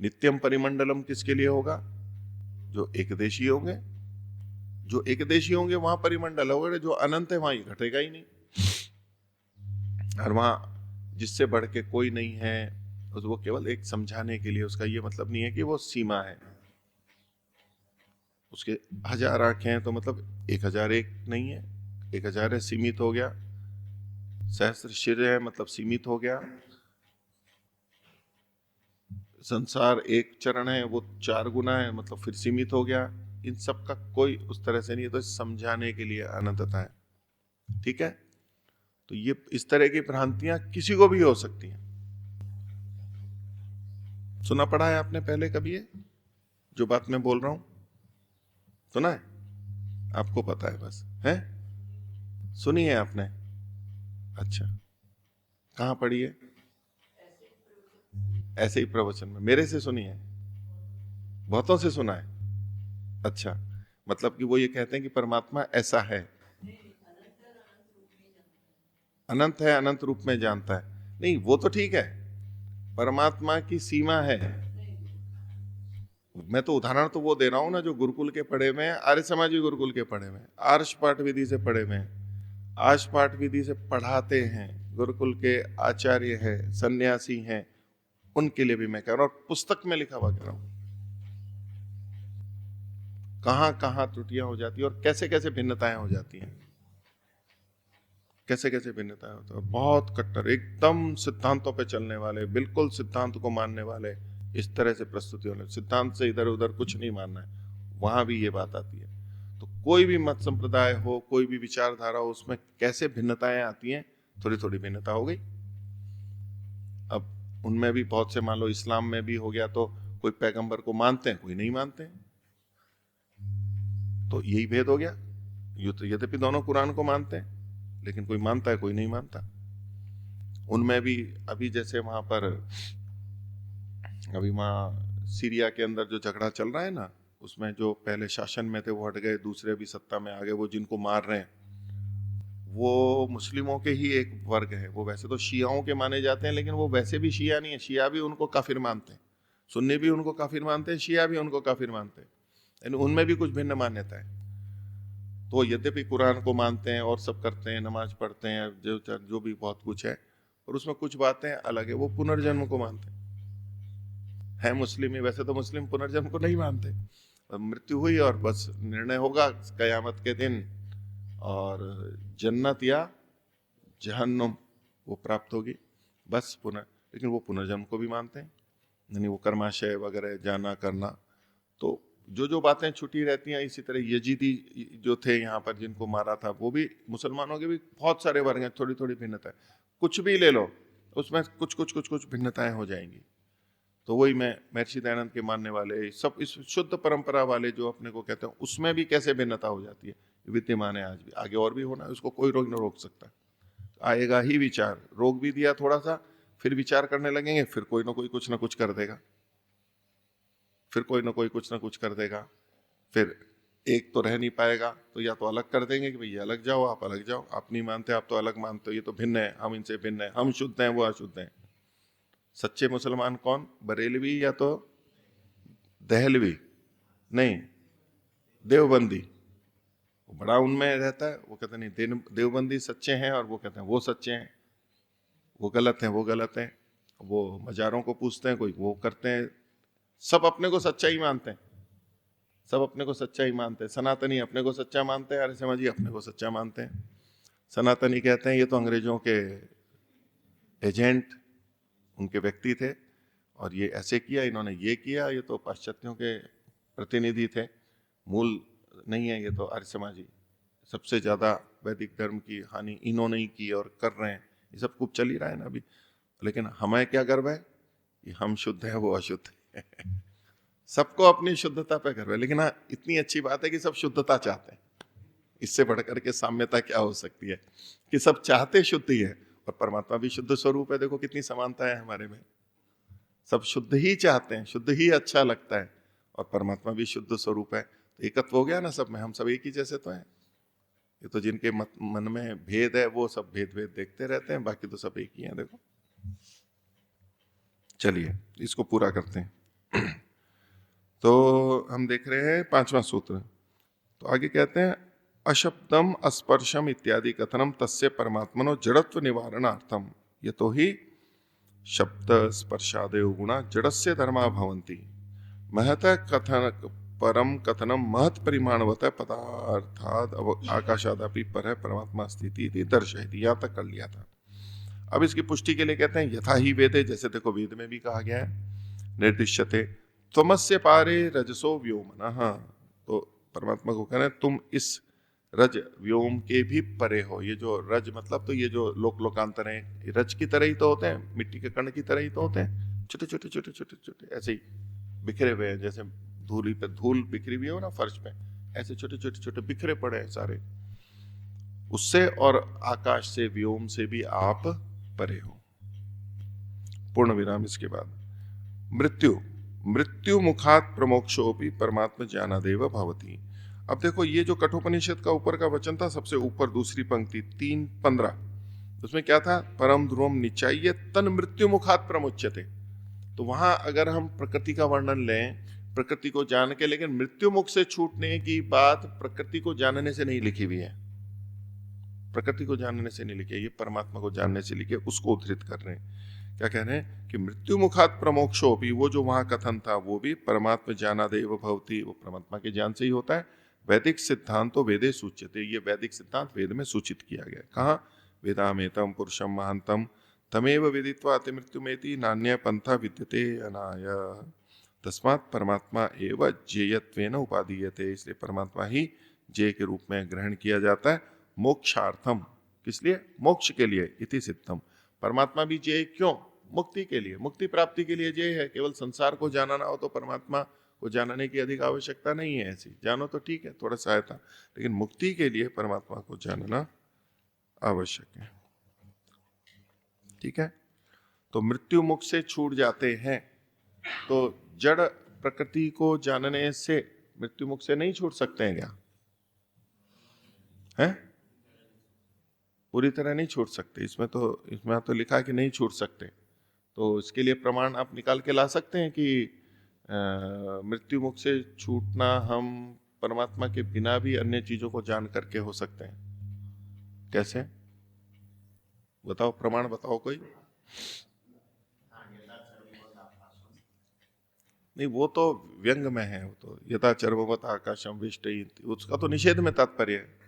Speaker 1: नित्यम परिमंडलम किसके लिए होगा, जो एकदेशी होंगे। जो एकदेशी होंगे वहां परिमंडल होगा, जो अनंत है वहां ये घटेगा ही नहीं। और वहां जिससे बढ़ के कोई नहीं है, वो केवल एक समझाने के लिए, उसका ये मतलब नहीं है कि वो सीमा है। उसके 1000 आंखें हैं तो मतलब 1001 नहीं है, 1000 है, सीमित हो गया। सहस्त्र शिर है मतलब सीमित हो गया। संसार एक चरण है, वो 4 गुना है मतलब फिर सीमित हो गया। इन सब का कोई उस तरह से नहीं है, तो समझाने के लिए अनंतता है, ठीक है। तो ये इस तरह की भ्रांतियां किसी को भी हो सकती हैं। सुना पढ़ा है आपने पहले कभी ये जो बात मैं बोल रहा हूं, सुना है? आपको पता है बस, है? सुनी है आपने? अच्छा, कहां पढ़ी है? ऐसे ही प्रवचन में मेरे से सुनी है, बहुतों से सुना है। अच्छा, मतलब कि वो ये कहते हैं कि परमात्मा ऐसा है, अनंत है, अनंत रूप में जानता है। नहीं, वो तो ठीक है, परमात्मा की सीमा है। मैं तो उदाहरण तो वो दे रहा हूं ना जो गुरुकुल के पढ़े में, आर्य समाजी गुरुकुल के पढ़े में, आर्ष पाठ विधि से पढ़े में, आश पाठ विधि से पढ़ाते हैं, गुरुकुल के आचार्य हैं, सन्यासी हैं, उनके लिए भी मैं कह रहा हूं, और पुस्तक में लिखा हुआ कह रहा हूं। कहां कहां त्रुटियां हो जाती है और कैसे कैसे भिन्नताएं हो जाती हैं, कैसे कैसे भिन्नताएं होती है। बहुत कट्टर, एकदम सिद्धांतों पे चलने वाले, बिल्कुल सिद्धांत को मानने वाले, इस तरह से प्रस्तुति होने, सिद्धांत से इधर उधर कुछ नहीं मानना है, वहां भी ये बात आती है। तो कोई भी मत संप्रदाय हो, कोई भी विचारधारा हो, उसमें कैसे भिन्नताएं आती हैं, थोड़ी थोड़ी भिन्नता हो गई। अब उनमें भी बहुत से, मान लो इस्लाम में भी हो गया, तो कोई पैगंबर को मानते हैं, कोई नहीं मानते हैं, तो यही भेद हो गया। यद्यपि दोनों कुरान को मानते हैं, लेकिन कोई मानता है, कोई नहीं मानता। उनमें भी अभी जैसे वहां पर, अभी वहां सीरिया के अंदर जो झगड़ा चल रहा है ना, उसमें जो पहले शासन में थे वो हट गए, दूसरे भी सत्ता में आ गए। वो जिनको मार रहे हैं वो मुस्लिमों के ही एक वर्ग है। वो वैसे तो शियाओं के माने जाते हैं, लेकिन वो वैसे भी शिया नहीं है। शिया भी उनको काफिर मानते हैं, सुन्नी भी उनको काफिर मानते हैं, शिया भी उनको काफिर मानते हैं, यानी उनमें भी कुछ भिन्न मान्यता है। तो यद्यपि कुरान को मानते हैं और सब करते हैं, नमाज पढ़ते हैं, जो भी बहुत कुछ है, और उसमें कुछ बातें अलग है। वो पुनर्जन्म को मानते हैं, मुस्लिम ही। वैसे तो मुस्लिम पुनर्जन्म को नहीं मानते, मृत्यु हुई और बस निर्णय होगा कयामत के दिन, और जन्नत या जहन्नुम वो प्राप्त होगी, बस लेकिन वो पुनर्जन्म को भी मानते हैं, यानी वो कर्माशय वगैरह जाना करना। तो जो बातें छुटी रहती हैं, इसी तरह यजीदी जो थे यहाँ पर जिनको मारा था, वो भी मुसलमानों के भी बहुत सारे वर्ग हैं, थोड़ी थोड़ी भिन्नता है। कुछ भी ले लो, तो उसमें कुछ भिन्नताएं हो जाएंगी। तो वही मैं महर्षि दयानंद के मानने वाले सब इस शुद्ध परंपरा वाले जो अपने को कहते हैं उसमें भी कैसे भिन्नता हो जाती है, विद्यमान है आज भी, आगे और भी होना है, उसको कोई रोक नहीं रोक सकता। आएगा ही विचार, रोक भी दिया थोड़ा सा, फिर विचार करने लगेंगे, फिर कोई ना कोई कुछ ना कुछ कर देगा, फिर कोई ना कोई कुछ ना कुछ कर देगा, फिर एक तो रह नहीं पाएगा, तो या तो अलग कर देंगे कि भाई ये अलग जाओ, आप अलग जाओ, आप नहीं मानते आप तो अलग मानते हो, ये तो भिन्न है, हम इनसे भिन्न है, हम शुद्ध हैं वो अशुद्ध हैं। सच्चे मुसलमान कौन? बरेलवी या तो दहलवी, नहीं देवबंदी, वो बड़ा उनमें रहता है, वो कहते नहीं देवबंदी सच्चे हैं और वो कहते हैं वो सच्चे हैं, वो गलत हैं, वो गलत हैं। वो मजारों को पूछते हैं, कोई वो करते हैं, सब अपने को सच्चा ही मानते हैं, सब अपने को सच्चा ही मानते हैं। सनातनी अपने को सच्चा मानते हैं, आर्य समाजी अपने को सच्चा मानते हैं। सनातनी कहते हैं ये तो अंग्रेजों के एजेंट, उनके व्यक्ति थे और ये ऐसे किया, इन्होंने ये किया, ये तो पाश्चात्यों के प्रतिनिधि थे, मूल नहीं है ये तो आर्य समाजी। सबसे ज्यादा वैदिक धर्म की हानि इन्होंने ही की और कर रहे हैं, ये सब कुछ चल ही रहा है ना अभी। लेकिन हमें क्या गर्व है कि हम शुद्ध हैं वो अशुद्ध है। सबको अपनी शुद्धता पे गर्व है, लेकिन हाँ इतनी अच्छी बात है कि सब शुद्धता चाहते हैं। इससे बढ़कर के साम्यता क्या हो सकती है कि सब चाहते शुद्ध ही है और परमात्मा भी शुद्ध स्वरूप है। देखो कितनी समानता है हमारे में, सब शुद्ध ही चाहते हैं, शुद्ध ही अच्छा लगता है और परमात्मा भी शुद्ध स्वरूप है। तो एकत्व हो गया ना सब में, हम सब एक ही जैसे तो हैं। ये तो जिनके मन में भेद है वो सब भेद भेद देखते रहते हैं, बाकी तो सब एक ही हैं। देखो चलिए इसको पूरा करते हैं। तो हम देख रहे हैं 5वां सूत्र। तो आगे कहते हैं अशब्दम अस्पर्शम इत्यादि कथनम तस्य परमात्मनो जड़त्व निवारणार्थम यतो ही शब्द स्पर्शादयो गुणा जड़स्य धर्मा भवन्ति महत कथन परम कथनम महत् परिमाणवत पदार्थाद आकाशादपि पर परमात्मा स्थिति दर्शयति। यहाँ तक कर लिया था। अब इसकी पुष्टि के लिए कहते हैं यथा ही वेदे, जैसे देखो वेद में भी कहा गया है निर्दिश्यते त्वमस्य पारे रजसो व्योमनः। तो परमात्मा को कहना है तुम इस रज व्योम के भी परे हो। ये जो रज मतलब तो ये जो लोक लोकांतर है, रज की तरह ही तो होते हैं, मिट्टी के कण की तरह ही तो होते हैं, छोटे छोटे छोटे छोटे छोटे ऐसे ही बिखरे हुए हैं, जैसे धूली पे धूल बिखरी हुई हो ना फर्श पे, ऐसे छोटे छोटे छोटे बिखरे पड़े हैं सारे। उससे और आकाश से व्योम से भी आप परे हो। पूर्ण विराम। इसके बाद मृत्यु मुखात प्रमोक्षोपि परमात्मा ज्ञानादेव भवति। अब देखो ये जो कठोपनिषद का ऊपर का वचन था, सबसे ऊपर दूसरी पंक्ति 3:15, उसमें क्या था? परम ध्रुवम निचाइये तन मृत्यु मुखात प्रमुच्यते। तो वहां अगर हम प्रकृति का वर्णन लें, प्रकृति को जान के, लेकिन मृत्यु मुख से छूटने की बात प्रकृति को जानने से नहीं लिखी हुई है, प्रकृति को जानने से नहीं लिखी है, ये परमात्मा को जानने से लिखी है। उसको उद्धृत कर रहे हैं। क्या कह रहे हैं कि मृत्यु मुखात प्रमोक्षो भी, वो जो वहां कथन था वो भी परमात्मा ज्ञानादेव भवति, वो परमात्मा के ज्ञान से ही होता है। वैदिक सिद्धांतो वेदे सूच्यते, ये वैदिक सिद्धांत वेद में सूचित किया गया। कहाँ? वेदामेतम पुरुषम महांतम तमेव विदित्वा अति मृत्युमेति नान्य पंथा विद्यते अनाय तस्मात् परमात्मा एव जेयत्वेन उपादीयते। इसलिए परमात्मा ही जेय के रूप में ग्रहण किया जाता है। मोक्षार्थम, किस लिए? मोक्ष के लिए। इति सिद्धम, परमात्मा भी जेय क्यों? मुक्ति के लिए, मुक्ति प्राप्ति के लिए जेय है। केवल संसार को जानना हो तो परमात्मा को जानने की अधिक आवश्यकता नहीं है। ऐसी जानो तो ठीक है, थोड़ा सहायता, लेकिन मुक्ति के लिए परमात्मा को जानना आवश्यक है। ठीक है, तो मृत्यु मुख से छूट जाते हैं। तो जड़ प्रकृति को जानने से मृत्यु मुख से नहीं छूट सकते हैं क्या? हैं? पूरी तरह नहीं छूट सकते। इसमें तो लिखा है कि नहीं छूट सकते। तो इसके लिए प्रमाण आप निकाल के ला सकते हैं कि मृत्यु मुख से छूटना हम परमात्मा के बिना भी अन्य चीजों को जान करके हो सकते हैं। कैसे? बताओ, प्रमाण बताओ कोई। नहीं, वो तो व्यंग में है, वो तो यथा चर्ववत आकाशम विष्टि, उसका तो निषेध में तात्पर्य है।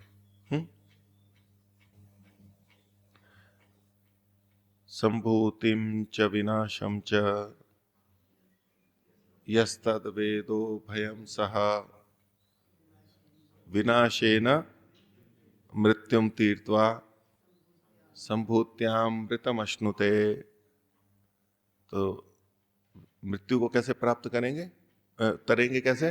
Speaker 1: संभूतिम च विनाशम च यस्तद वेदो भयम सह विनाशेन मृत्युम तीर्त्वा संभूत्यामृतमश्नुते। तो मृत्यु को कैसे प्राप्त करेंगे, तरेंगे कैसे?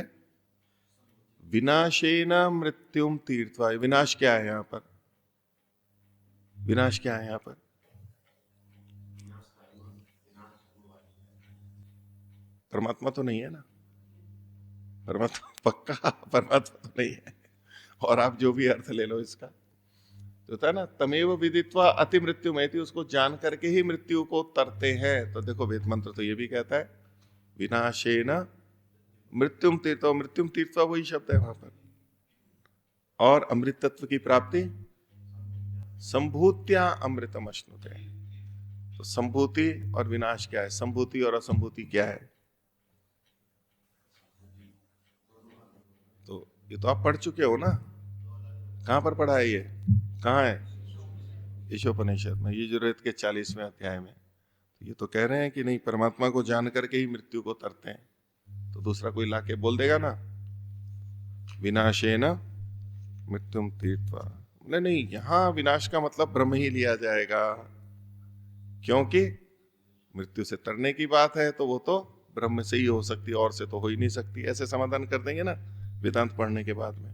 Speaker 1: विनाशेन मृत्युम तीर्थवा। विनाश क्या है यहां पर? विनाश क्या है यहां पर? परमात्मा तो नहीं है ना, परमात्मा पक्का परमात्मा तो नहीं है। और आप जो भी अर्थ ले लो इसका, तो होता है ना, तमेव विदित्वा अति मृत्यु में, उसको जान करके ही मृत्यु को तरते हैं। तो देखो वेद मंत्र तो ये भी कहता है विनाशेन मृत्युम तीर्थवा। मृत्युम तीर्थवा वही शब्द है वहां पर। और अमृत तत्व की प्राप्ति संभूत्या अमृतम अश्नुते। तो संभूति और विनाश क्या है? संभूति और असंभूति क्या है? तो ये तो आप पढ़ चुके हो ना। कहां पर पढ़ा है ये? कहां है? ईशोपनिषद में, यजुर्वेद के 40वें अध्याय में। तो ये तो कह रहे हैं कि नहीं, परमात्मा को जान करके ही मृत्यु को तरते हैं। तो दूसरा कोई लाके बोल देगा ना विनाशेन मृत्युम तीर्थवा। नहीं, यहां विनाश का मतलब ब्रह्म ही लिया जाएगा, क्योंकि मृत्यु से तरने की बात है तो वो तो ब्रह्म से ही हो सकती है, और से तो हो ही नहीं सकती। ऐसे समाधान कर देंगे ना वेदांत पढ़ने के बाद में।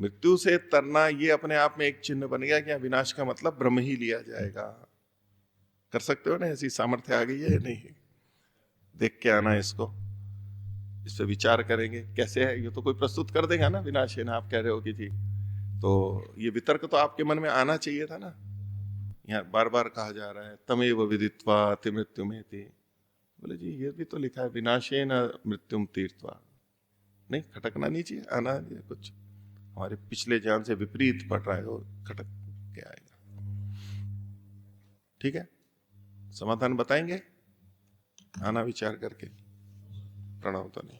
Speaker 1: मृत्यु से तरना ये अपने आप में एक चिन्ह बन गया कि विनाश का मतलब ब्रह्म ही लिया जाएगा। कर सकते हो ना, ऐसी सामर्थ्य आ गई है? नहीं, देख के आना इसको, इस पे विचार करेंगे कैसे है। ये तो कोई प्रस्तुत कर देगा ना विनाश है ना, आप कह रहे हो कि जी, तो ये वितर्क तो आपके मन में आना चाहिए था ना। यहाँ बार बार कहा जा रहा है तमेव विदित्वा अति मृत्यु में थी। बोले जी ये भी तो लिखा है विनाशेन मृत्युम तीर्थवा। नहीं, खटकना नहीं चाहिए, आना चाहिए। कुछ हमारे पिछले ज्ञान से विपरीत पड़ रहा है, वो खटक के आएगा। ठीक है, समाधान बताएंगे, आना विचार करके। प्रणव तो नहीं।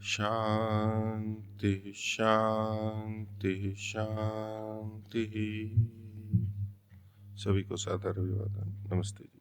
Speaker 1: शांति शांति शांति। सभी को सादर अभिवादन। नमस्ते।